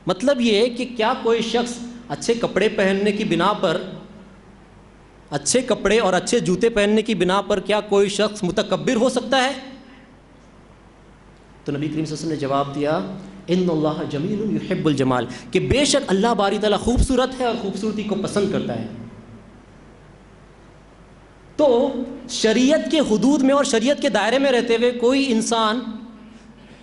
مطلب یہ ہے کہ کیا کوئی شخص اچھے کپڑے پہننے کی بنا پر, اچھے کپڑے اور اچھے جوتے پہننے کی بنا پر کیا کوئی شخص متکبر ہو سکتا ہے؟ تو نبی کریم صلی اللہ علیہ وسلم نے جواب دیا ان اللہ جمیل یحب الجمال, کہ بے شک اللہ باری تعالیٰ خوبصورت ہے اور خوبصورتی کو پسند کرتا ہے. تو شریعت کے حدود میں اور شریعت کے دائرے میں رہتے ہوئے کوئی انسان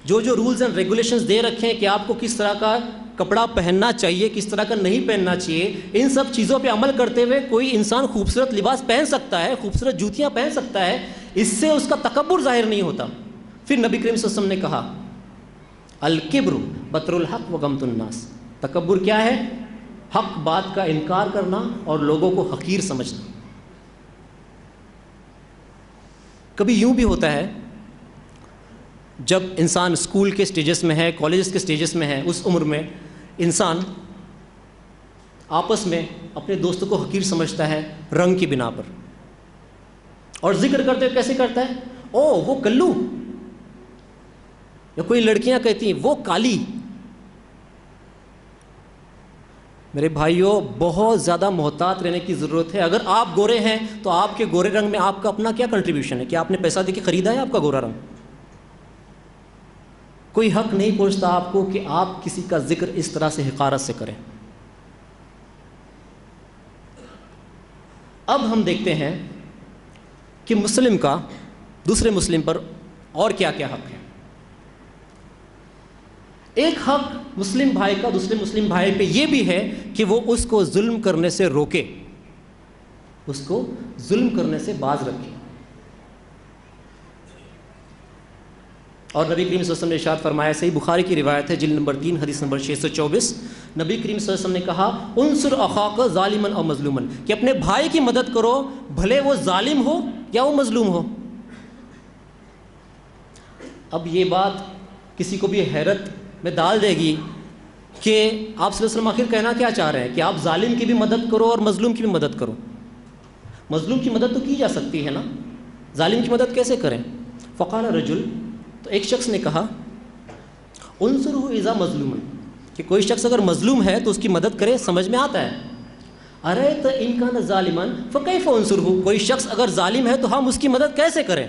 جو رولز اینڈ ریگولیشنز دے رکھے ہیں کہ آپ کو کس طرح کا کپڑا پہننا چاہیے, کس طرح کا نہیں پہننا چاہیے, ان سب چیزوں پہ عمل کرتے ہوئے کوئی انسان خوبصورت لباس پہن سکتا ہے, خوبصورت جوتیاں پہن سکتا ہے, اس سے اس کا تکبر ظاہر نہیں ہوتا. پھر نبی کریم صلی اللہ علیہ وسلم نے کہا الکبر بطر الحق و غمط الناس, تکبر کیا ہے؟ حق بات کا انکار کرنا اور لوگوں کو حقیر سمجھنا. کبھی یوں بھی ہوتا ہے جب انسان اسکول کے سٹیجز میں ہے, کالجز کے سٹیجز میں ہے, اس عمر میں انسان آپس میں اپنے دوستوں کو حقیر سمجھتا ہے رنگ کی بنا پر, اور ذکر کرتے ہوئے کیسے کرتا ہے؟ او وہ کلو, یا کوئی لڑکیاں کہتی ہیں وہ کالی. میرے بھائیوں بہت زیادہ محتاط رہنے کی ضرورت ہے. اگر آپ گورے ہیں تو آپ کے گورے رنگ میں آپ کا اپنا کیا کنٹریبیوشن ہے؟ کہ آپ نے پیسہ دے کے خریدا ہے آپ کا گورا رنگ؟ کوئی حق نہیں پہنچتا آپ کو کہ آپ کسی کا ذکر اس طرح سے حقارت سے کریں. اب ہم دیکھتے ہیں کہ مسلم کا دوسرے مسلم پر اور کیا کیا حق ہے. ایک حق مسلم بھائی کا دوسرے مسلم بھائی پہ یہ بھی ہے کہ وہ اس کو ظلم کرنے سے روکے, اس کو ظلم کرنے سے باز رکھے. اور نبی کریم صلی اللہ علیہ وسلم نے ارشاد فرمایا, صحیح بخاری کی روایت ہے جلد نمبر 3 حدیث نمبر 624, نبی کریم صلی اللہ علیہ وسلم نے کہا انصر اخاک ظالما او مظلوما, کہ اپنے بھائی کی مدد کرو بھلے وہ ظالم ہو یا وہ مظلوم ہو. اب یہ بات کسی کو بھی حیرت میں ڈال دے گی کہ آپ صلی اللہ علیہ وسلم آخر کہنا کیا چاہ رہے ہیں کہ آپ ظالم کی بھی مدد کرو اور مظلوم کی بھی مدد کرو. مظلوم کی مدد تو کی جا سکتی ہے نا, ظالم کی مدد کیسے کریں؟ فقال رجل, تو ایک شخص نے کہا انصرہ اذا مظلوما, کہ کوئی شخص اگر مظلوم ہے تو اس کی مدد کرے, سمجھ میں آتا ہے. ارے تو ان کان ظالما فکیف انصرہ, کوئی شخص اگر ظالم ہے تو ہم اس کی مدد کیسے کریں؟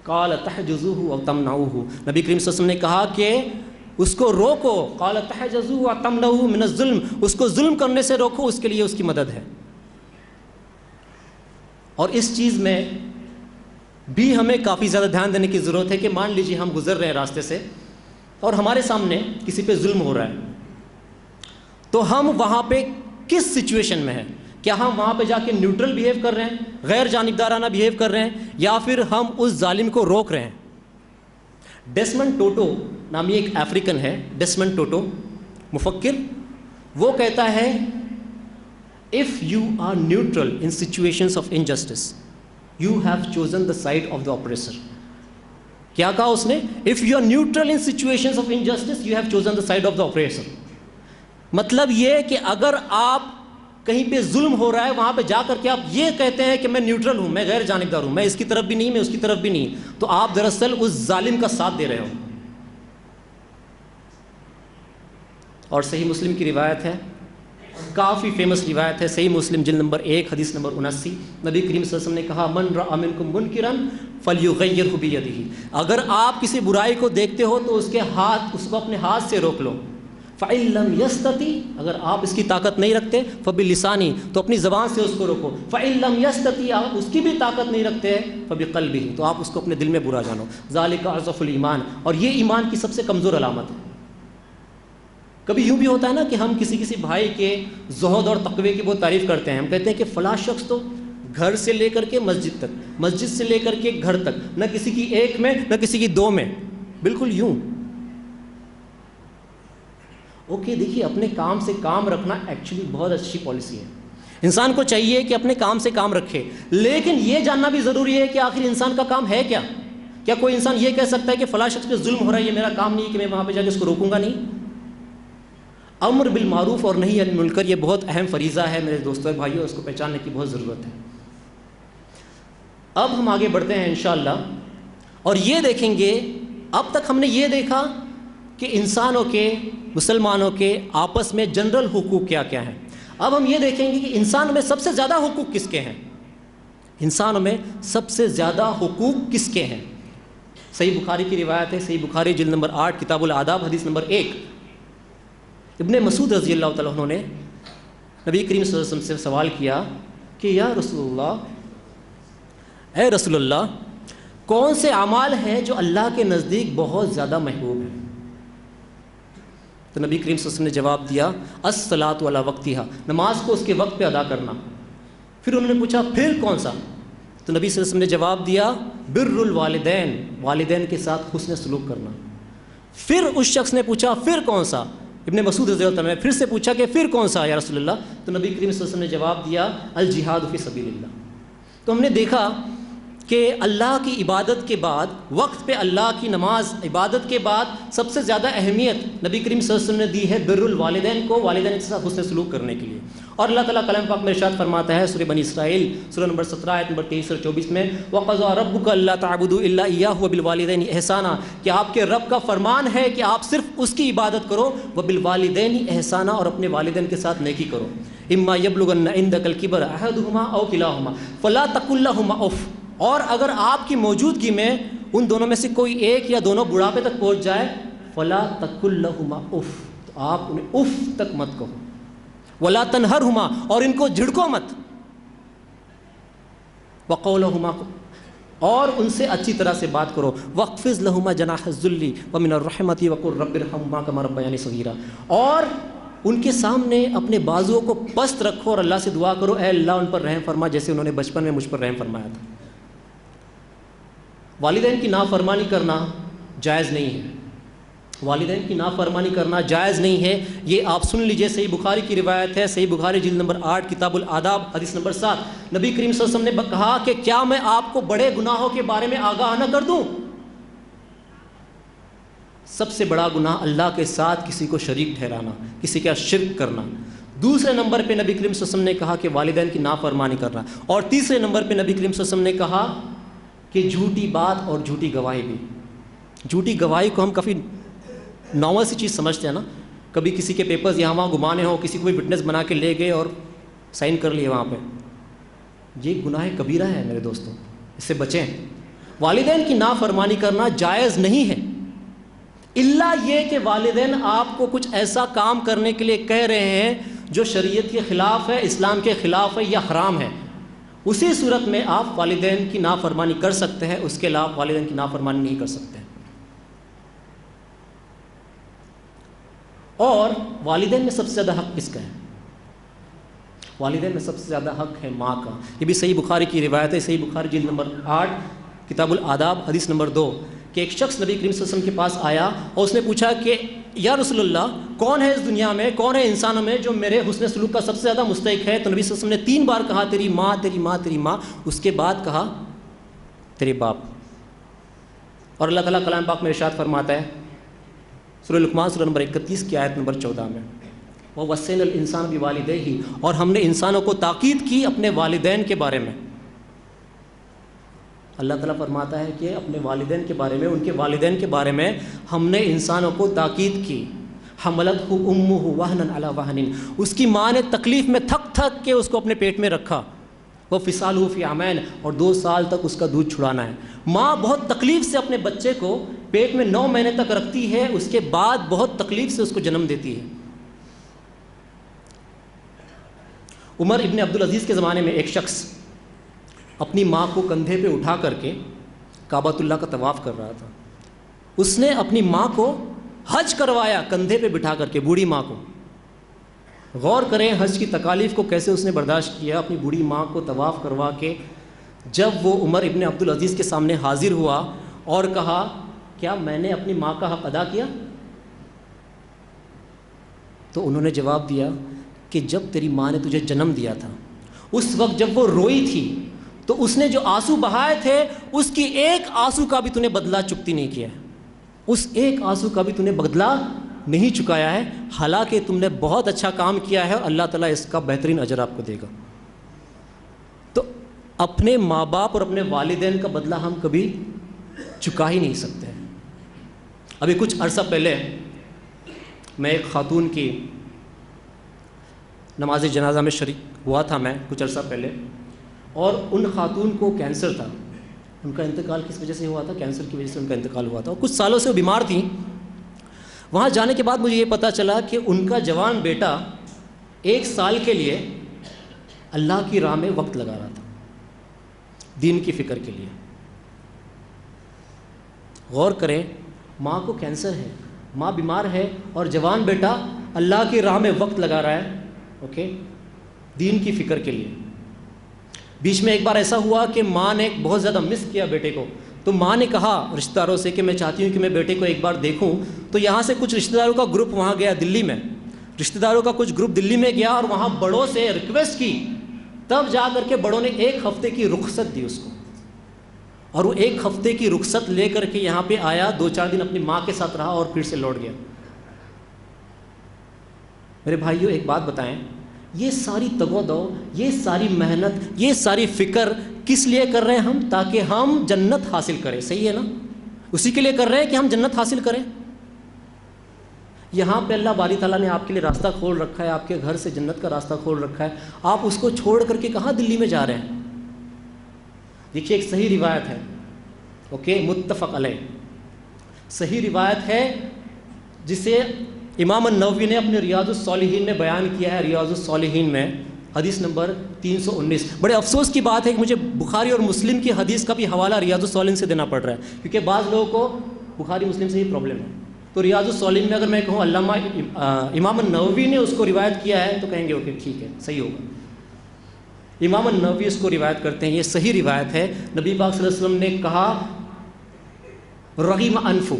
قال تحجزوه او تمنعوه, نبی کریم صلی اللہ علیہ وسلم نے کہا کہ اس کو روکو. قال تحجزوه او تمنعوه من الظلم, اس کو ظلم کرنے سے روکو, اس کے لیے اس کی مدد ہے. اور اس چیز میں بھی ہمیں کافی زیادہ دھیان دینے کی ضرورت ہے کہ مان لیجیے ہم گزر رہے ہیں راستے سے اور ہمارے سامنے کسی پہ ظلم ہو رہا ہے، تو ہم وہاں پہ کس سچویشن میں ہیں؟ کیا ہم وہاں پہ جا کے نیوٹرل بیہیو کر رہے ہیں، غیر جانبدارانہ بیہیو کر رہے ہیں، یا پھر ہم اس ظالم کو روک رہے ہیں؟ ڈیسمنڈ ٹوٹو نامی ایک افریقن ہے، ڈیسمنڈ ٹوٹو مفکر، وہ کہتا ہے if you are neutral in situations of injustice you have chosen the side of the oppressor. کیا کہا اس نے؟ if you are neutral in situations of injustice you have chosen the side of the oppressor. مطلب یہ کہ اگر آپ کہیں پہ ظلم ہو رہا ہے وہاں پہ جا کر کے آپ یہ کہتے ہیں کہ میں نیوٹرل ہوں، میں غیر جانبدار ہوں، میں اس کی طرف بھی نہیں، میں اس کی طرف بھی نہیں، تو آپ دراصل اس ظالم کا ساتھ دے رہے ہو. اور صحیح مسلم کی روایت ہے، کافی فیمس روایت ہے، صحیح مسلم جلد نمبر 1 حدیث نمبر 79، نبی کریم صلی اللہ علیہ وسلم نے کہا من رأى منکم منکرا فلیغیرہ بیدہ، اگر آپ کسی برائی کو دیکھتے ہو تو اس کو اپنے ہاتھ سے روک لو. فَإِن لَمْ يَسْتَطِعْ، اگر آپ اس کی طاقت نہیں رکھتے فَبِلِسَانِهِ، تو اپنی زبان سے اس کو روکو. فَإِن لَمْ يَسْتَطِعْ، آپ اس کی بھی طاقت نہیں رکھتے فَبِقَلْبِهِ، تو آپ اس کو اپنے دل میں برا جانو. ذَلِكَ أَضْعَفُ الْإِيمَانِ، اور یہ ایمان کی سب سے کمزور علامت ہے. کبھی یوں بھی ہوتا ہے نا کہ ہم کسی بھائی کے زہد اور تقوی کی بہت تعریف کرتے ہیں، ہم کہتے ہیں کہ فلاں شخص تو گھر سے لے کر کے مسجد تک، مسجد سے لے کر کے گھر تک، نہ کسی کی ایک میں نہ کسی کی دو میں، بالکل یوں. اوکے دیکھیے، اپنے کام سے کام رکھنا ایکچولی بہت اچھی پالیسی ہے، انسان کو چاہیے کہ اپنے کام سے کام رکھے، لیکن یہ جاننا بھی ضروری ہے کہ آخر انسان کا کام ہے کیا. کیا کوئی انسان یہ کہہ سکتا ہے کہ فلاں شخص پہ ظلم ہو رہا ہے، یہ میرا کام نہیں ہے کہ میں وہاں پہ جا کے اس کو روکوں گا؟ نہیں. امر بالمعروف اور نہی عن المنکر یہ بہت اہم فریضہ ہے میرے دوستوں اور بھائیوں، اس کو پہچاننے کی بہت ضرورت ہے. اب ہم آگے بڑھتے ہیں انشاءاللہ اور یہ دیکھیں گے، اب تک ہم نے یہ دیکھا کہ انسانوں کے، مسلمانوں کے آپس میں جنرل حقوق کیا کیا ہیں. اب ہم یہ دیکھیں گے کہ انسانوں میں سب سے زیادہ حقوق کس کے ہیں، انسانوں میں سب سے زیادہ حقوق کس کے ہیں. صحیح بخاری کی روایت ہے، صحیح بخاری جلد نمبر 8 کتاب الآداب حدیث نمبر 1. ابن مسعود رضی اللہ تعالیٰ عنہ نے نبی کریم صلی اللہ علیہ وسلم سے سوال کیا کہ یا رسول اللہ، اے رسول اللہ، کون سے اعمال ہیں جو اللہ کے نزدیک بہت زیادہ محبوب ہیں؟ تو نبی کریم صلی اللہ علیہ وسلم نے جواب دیا الصلاۃ علی وقتہا، نماز کو اس کے وقت پہ ادا کرنا. پھر انہوں نے پوچھا پھر کون سا؟ تو نبی صلی اللہ علیہ وسلم نے جواب دیا بر الوالدین، والدین کے ساتھ حسن سلوک کرنا. پھر اس شخص نے پوچھا پھر کون سا؟ ابن مسعود رضی اللہ عنہ نے پھر سے پوچھا کہ پھر کون سا یا رسول اللہ؟ تو نبی کریم صلی اللہ علیہ وسلم نے جواب دیا الجہاد فی سبیل اللہ. تو ہم نے دیکھا کہ اللہ کی عبادت کے بعد، وقت پہ اللہ کی نماز عبادت کے بعد سب سے زیادہ اہمیت نبی کریم صلی اللہ علیہ وسلم نے دی ہے بر الوالدین کو، والدین کے ساتھ حسن سلوک کرنے کے لیے. اور اللہ تعالیٰ کلام پاک میں ارشاد فرماتا ہے سورہ بنی اسرائیل سورہ نمبر 17 آیت نمبر 23 اور 24 میں وَقَضَىٰ رَبُّكَ أَلَّا تَعْبُدُوا إِلَّا إِيَّاهُ وَبِالْوَالِدَيْنِ إِحْسَانًا، کہ آپ کے رب کا فرمان ہے کہ آپ صرف اس کی عبادت کرو، وَبِالْوَالِدَيْنِ إِحْسَانًا، اور اپنے والدین کے ساتھ نیکی کرو. إِمَّا يَبْلُغَنَّ عِندَكَ الْكِبَرَ أَحَدُهُمَا أَوْ كِلَاهُمَا فَلَا تَقُل لَّهُمَا أُفٍّ، اور اگر آپ کی موجودگی میں ان دونوں میں سے کوئی ایک یا دونوں بڑھاپے تک پہنچ جائے فَلَا تَقُل لَّهُمَا أُفٍّ، تو آپ انہیں اف تک مت کہو. وَلَا تَنْهَرْهُمَا، اور ان کو جھڑکو مت. وَقَوْلَهُمَا، اور ان سے اچھی طرح سے بات کرو. وَاخْفِضْ لَهُمَا جَنَاحَ الذُّلِّ وَمِنَ الرَّحْمَةِ وَقُلْ رَبِّ ارْحَمْهُمَا كَمَا رَبَّيَانِي صَغِيرًا، اور ان کے سامنے اپنے بازوؤں کو پست رکھو اور اللہ سے دعا کرو اے اللہ ان پر رحم فرما جیسے انہوں نے بچپن میں مجھ پر رحم فرمایا تھا. والدین کی نافرمانی کرنا جائز نہیں ہے، والدین کی نافرمانی کرنا جائز نہیں ہے. یہ آپ سن لیجئے، صحیح بخاری کی روایت ہے، صحیح بخاری جلد نمبر 8 کتاب الآداب حدیث نمبر 7. نبی کریم صلی اللہ علیہ وسلم نے کہا کہ کیا میں آپ کو بڑے گناہوں کے بارے میں آگاہ نہ کر دوں؟ سب سے بڑا گناہ اللہ کے ساتھ کسی کو شریک ٹھہرانا، کسی کا شرک کرنا. دوسرے نمبر پہ نبی کریم صلی اللہ علیہ وسلم نے کہا کہ والدین کی نافرمانی کرنا. اور تیسرے نمبر پہ نبی کریم صلی اللہ علیہ وسلم نے کہا کہ جھوٹی بات اور جھوٹی گواہی بھی. جھوٹی گواہی کو ہم کافی نارمل سی چیز سمجھتے ہیں نا، کبھی کسی کے پیپرز یہاں وہاں گھمانے ہوں، کسی کو بھی وٹنس بنا کے لے گئے اور سائن کر لیے وہاں پہ. یہ گناہ کبیرہ ہے میرے دوستوں، اس سے بچیں. والدین کی نافرمانی کرنا جائز نہیں ہے، الا یہ کہ والدین آپ کو کچھ ایسا کام کرنے کے لیے کہہ رہے ہیں جو شریعت کے خلاف ہے، اسلام کے خلاف ہے یا حرام ہے. اسی صورت میں آپ والدین کی نافرمانی کر سکتے ہیں، اس کے علاوہ والدین کی نافرمانی نہیں کر سکتے ہیں۔ اور والدین میں سب سے زیادہ حق کس کا ہے؟ والدین میں سب سے زیادہ حق ہے ماں کا۔ یہ بھی صحیح بخاری کی روایت ہے، صحیح بخاری جلد نمبر 8 کتاب الآداب حدیث نمبر 2، کہ ایک شخص نبی کریم صلی اللہ علیہ وسلم کے پاس آیا اور اس نے پوچھا کہ یا رسول اللہ، کون ہے اس دنیا میں، کون ہے انسانوں میں جو میرے حسن سلوک کا سب سے زیادہ مستحق ہے؟ تو نبی صلی اللہ علیہ وسلم نے 3 بار کہا تیری ماں، تیری ماں، تیری ماں، اس کے بعد کہا تیرے باپ۔ اور اللہ تعالیٰ کلام پاک میں ارشاد فرماتا ہے سورہ لقمان سورہ نمبر 31 کی آیت نمبر 14 میں، وَوَصَّيْنَا الْإِنسَانَ بِوَالِدَيْهِ، اور ہم نے انسانوں کو تاکید کی اپنے والدین کے بارے میں۔ اللہ تعالیٰ فرماتا ہے کہ اپنے والدین کے بارے میں، ان کے والدین کے بارے میں ہم نے انسانوں کو تاکید کی۔ حملتہ امہ وہنا علی وہن، اس کی ماں نے تکلیف میں تھک تھک کے اس کو اپنے پیٹ میں رکھا۔ وفصالہ فی عامین، اور 2 سال تک اس کا دودھ چھڑانا ہے۔ ماں بہت تکلیف سے اپنے بچے کو پیٹ میں 9 مہینے تک رکھتی ہے، اس کے بعد بہت تکلیف سے اس کو جنم دیتی ہے۔ عمر ابن عبدالعزیز کے زمانے میں ایک شخص اپنی ماں کو کندھے پہ اٹھا کر کے کعبۃ اللہ کا طواف کر رہا تھا۔ اس نے اپنی ماں کو حج کروایا کندھے پہ بٹھا کر کے، بوڑھی ماں کو۔ غور کریں حج کی تکالیف کو کیسے اس نے برداشت کیا، اپنی بوڑھی ماں کو طواف کروا کے۔ جب وہ عمر ابن عبدالعزیز کے سامنے حاضر ہوا اور کہا کیا میں نے اپنی ماں کا حق ادا کیا؟ تو انہوں نے جواب دیا کہ جب تیری ماں نے تجھے جنم دیا تھا، اس وقت جب وہ روئی تھی تو اس نے جو آنسو بہائے تھے اس کی ایک آنسو کا بھی تو نے بدلہ چکتی نہیں کیا ہے، اس ایک آنسو کا بھی تو نے بدلہ نہیں چکایا ہے، حالانکہ تم نے بہت اچھا کام کیا ہے اور اللہ تعالیٰ اس کا بہترین اجر آپ کو دے گا۔ تو اپنے ماں باپ اور اپنے والدین کا بدلہ ہم کبھی چکا ہی نہیں سکتے۔ ابھی کچھ عرصہ پہلے میں ایک خاتون کی نماز جنازہ میں شریک ہوا تھا، میں کچھ عرصہ پہلے، اور ان خاتون کو کینسر تھا۔ ان کا انتقال کس وجہ سے ہوا تھا؟ کینسر کی وجہ سے ان کا انتقال ہوا تھا، اور کچھ سالوں سے وہ بیمار تھیں۔ وہاں جانے کے بعد مجھے یہ پتہ چلا کہ ان کا جوان بیٹا 1 سال کے لیے اللہ کی راہ میں وقت لگا رہا تھا، دین کی فکر کے لیے۔ غور کریں، ماں کو کینسر ہے، ماں بیمار ہے، اور جوان بیٹا اللہ کی راہ میں وقت لگا رہا ہے، اوکے، دین کی فکر کے لیے۔ بیچ میں ایک بار ایسا ہوا کہ ماں نے بہت زیادہ مس کیا بیٹے کو، تو ماں نے کہا رشتہ داروں سے کہ میں چاہتی ہوں کہ میں بیٹے کو ایک بار دیکھوں۔ تو یہاں سے کچھ رشتہ داروں کا گروپ وہاں گیا دلی میں، رشتہ داروں کا کچھ گروپ دلی میں گیا اور وہاں بڑوں سے ریکویسٹ کی، تب جا کر کے بڑوں نے 1 ہفتے کی رخصت دی اس کو، اور وہ 1 ہفتے کی رخصت لے کر کے یہاں پہ آیا، 2-4 دن اپنی ماں کے ساتھ رہا اور پھر سے لوٹ گیا۔ میرے بھائیوں ایک بات بتائیں، یہ ساری تگ و دو، یہ ساری محنت، یہ ساری فکر کس لیے کر رہے ہیں ہم؟ تاکہ ہم جنت حاصل کریں، صحیح ہے نا؟ اسی کے لیے کر رہے ہیں کہ ہم جنت حاصل کریں۔ یہاں پہ اللہ باری تعالیٰ نے آپ کے لیے راستہ کھول رکھا ہے، آپ کے گھر سے جنت کا راستہ کھول رکھا ہے، آپ اس کو چھوڑ کر کے کہاں دلی میں جا رہے ہیں؟ دیکھیے ایک صحیح روایت ہے، اوکے، متفق علیہ، صحیح روایت ہے جسے امام النووی نے اپنے ریاض الصالحین میں بیان کیا ہے، ریاض الصالحین میں حدیث نمبر 319۔ بڑے افسوس کی بات ہے کہ مجھے بخاری اور مسلم کی حدیث کا بھی حوالہ ریاض الصالحین سے دینا پڑ رہا ہے، کیونکہ بعض لوگوں کو بخاری مسلم سے ہی پرابلم ہے۔ تو ریاض الصالحین میں اگر میں کہوں علامہ امام النووی نے اس کو روایت کیا ہے تو کہیں گے اوکے ٹھیک ہے، صحیح ہوگا۔ امام النووی اس کو روایت کرتے ہیں، یہ صحیح روایت ہے۔ نبی پاک صلی اللہ علیہ وسلم نے کہا رغیم انفو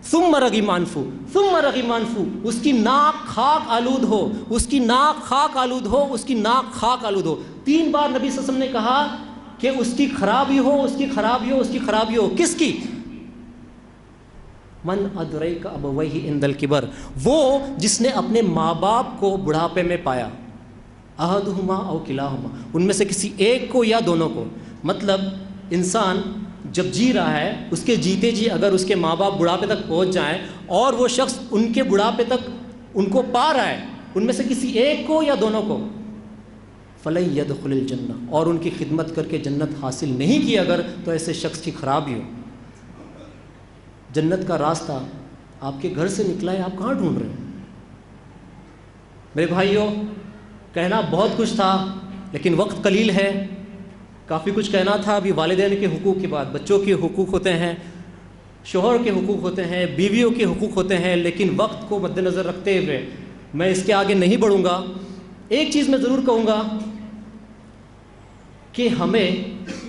ثم رغیم انفو ثم رغیم انفو، اس کی ناک خاک آلود ہو، اس کی ناک خاک آلود ہو، اس کی ناک خاک آلود ہو۔ 3 بار نبی صلی اللہ علیہ وسلم نے کہا کہ اس کی خرابی ہو، اس کی خرابی ہو، اس کی خرابی ہو۔ کس کی؟ من ادریک ابویہ عند الکبر، وہ جس نے اپنے ماں باپ کو بڑھاپے میں پایا، احدہما او کلاہما، ان میں سے کسی ایک کو یا دونوں کو۔ مطلب انسان جب جی رہا ہے، اس کے جیتے جی اگر اس کے ماں باپ بڑھاپے تک پہنچ جائیں اور وہ شخص ان کے بڑھاپے تک ان کو پا رہا ہے، ان میں سے کسی ایک کو یا دونوں کو، فَلَن يَدْخُلِ الْجَنَّةَ، اور ان کی خدمت کر کے جنت حاصل نہیں کی اگر، تو ایسے شخص کی خرابی ہو۔ جنت کا راستہ آپ کے گھر سے نکلا ہے، آپ کہاں ڈھونڈ رہے ہیں؟ میرے بھائیوں، کہنا بہت کچھ تھا لیکن وقت قلیل ہے، کافی کچھ کہنا تھا. ابھی والدین کے حقوق کے بعد بچوں کے حقوق ہوتے ہیں, شوہر کے حقوق ہوتے ہیں, بیویوں کے حقوق ہوتے ہیں, لیکن وقت کو مد نظر رکھتے ہوئے میں اس کے آگے نہیں بڑھوں گا. ایک چیز میں ضرور کہوں گا کہ ہمیں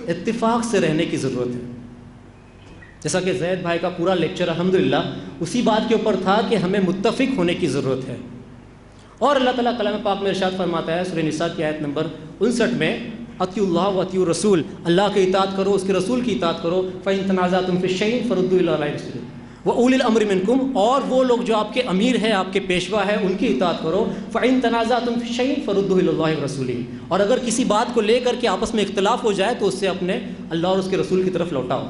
اتفاق سے رہنے کی ضرورت ہے. جیسا کہ زید بھائی کا پورا لیکچر الحمدللہ اسی بات کے اوپر تھا کہ ہمیں متفق ہونے کی ضرورت ہے. اور اللہ تعالیٰ کلام پاک میں ارشاد فرماتا ہے سورہ نساء کی آیت نمبر 59 میں, اطیعوا اللہ و اطیعوا الرسول, اللہ کی اطاعت کرو, اس کے رسول کی اطاعت کرو. فإن تنازعتم فی الشیء فردوہ الی اللہ والرسول وأولی الامر منکم, اور وہ لوگ جو آپ کے امیر ہیں, آپ کے پیشوا ہیں, ان کی اطاعت کرو. فإن تنازعتم فی الشیء فردوہ الی اللہ ورسولہ, اور اگر کسی بات کو لے کر کے آپس میں اختلاف ہو جائے تو اس سے اپنے اللہ اور اس کے رسول کی طرف لوٹاؤ.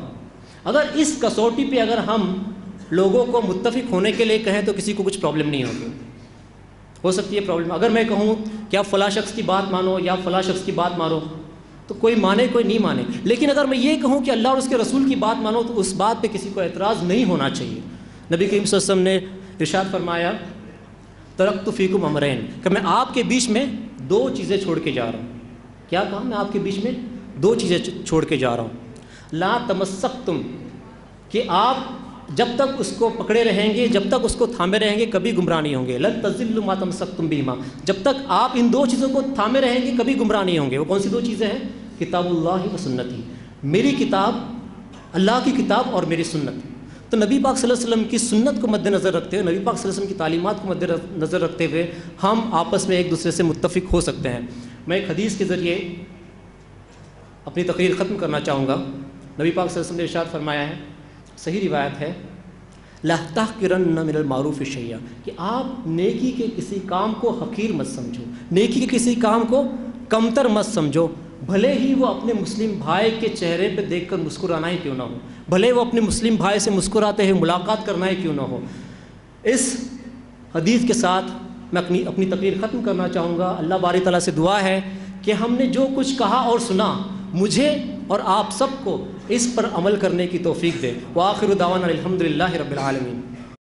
اگر اس کسوٹی پہ اگر ہم لوگوں کو متفق ہونے کے لیے کہیں تو کسی کو کچھ پرابلم نہیں ہوگی. ہو سکتی ہے پرابلم, اگر میں کہوں کہ آپ فلاں شخص کی بات مانو یا فلاں شخص کی بات مانو تو کوئی مانے کوئی نہیں مانے, لیکن اگر میں یہ کہوں کہ اللہ اور اس کے رسول کی بات مانو تو اس بات پہ کسی کو اعتراض نہیں ہونا چاہیے. نبی کریم صلی اللہ علیہ وسلم نے ارشاد فرمایا ترکت فیکم امرین, کہ میں آپ کے بیچ میں 2 چیزیں چھوڑ کے جا رہا ہوں. کیا کہا؟ میں آپ کے بیچ میں 2 چیزیں چھوڑ کے جا رہا ہوں. لا تمسکتم, کہ آپ جب تک اس کو پکڑے رہیں گے, جب تک اس کو تھامے رہیں گے, کبھی گمراہ نہیں ہوں گے. لن تضلوا ما تمسکتم بہما, جب تک آپ ان 2 چیزوں کو تھامے رہیں گے کبھی گمراہ نہیں ہوں گے. وہ کون سی 2 چیزیں ہیں؟ کتاب اللہ و سنتی, میری کتاب, اللہ کی کتاب اور میری سنت. تو نبی پاک صلی اللہ علیہ وسلم کی سنت کو مد نظر رکھتے ہوئے, نبی پاک صلی اللہ علیہ وسلم کی تعلیمات کو مد نظر رکھتے ہوئے ہم آپس میں ایک دوسرے سے متفق ہو سکتے ہیں. میں ایک حدیث کے ذریعے اپنی تقریر ختم کرنا چاہوں گا. نبی پاک صلی اللہ علیہ وسلم نے ارشاد فرمایا ہے, صحیح روایت ہے, لا تحقرن من المعروف شیئا, کہ آپ نیکی کے کسی کام کو حقیر مت سمجھو, نیکی کے کسی کام کو کمتر مت سمجھو, بھلے ہی وہ اپنے مسلم بھائی کے چہرے پہ دیکھ کر مسکرانا ہی کیوں نہ ہو, بھلے وہ اپنے مسلم بھائی سے مسکراتے ہوئے ملاقات کرنا ہی کیوں نہ ہو. اس حدیث کے ساتھ میں اپنی تقریر ختم کرنا چاہوں گا. اللہ باری تعالیٰ سے دعا ہے کہ ہم نے جو کچھ کہا اور سنا, مجھے اور آپ سب کو اس پر عمل کرنے کی توفیق دے. وآخر دعوانا الحمدللہ رب العالمین.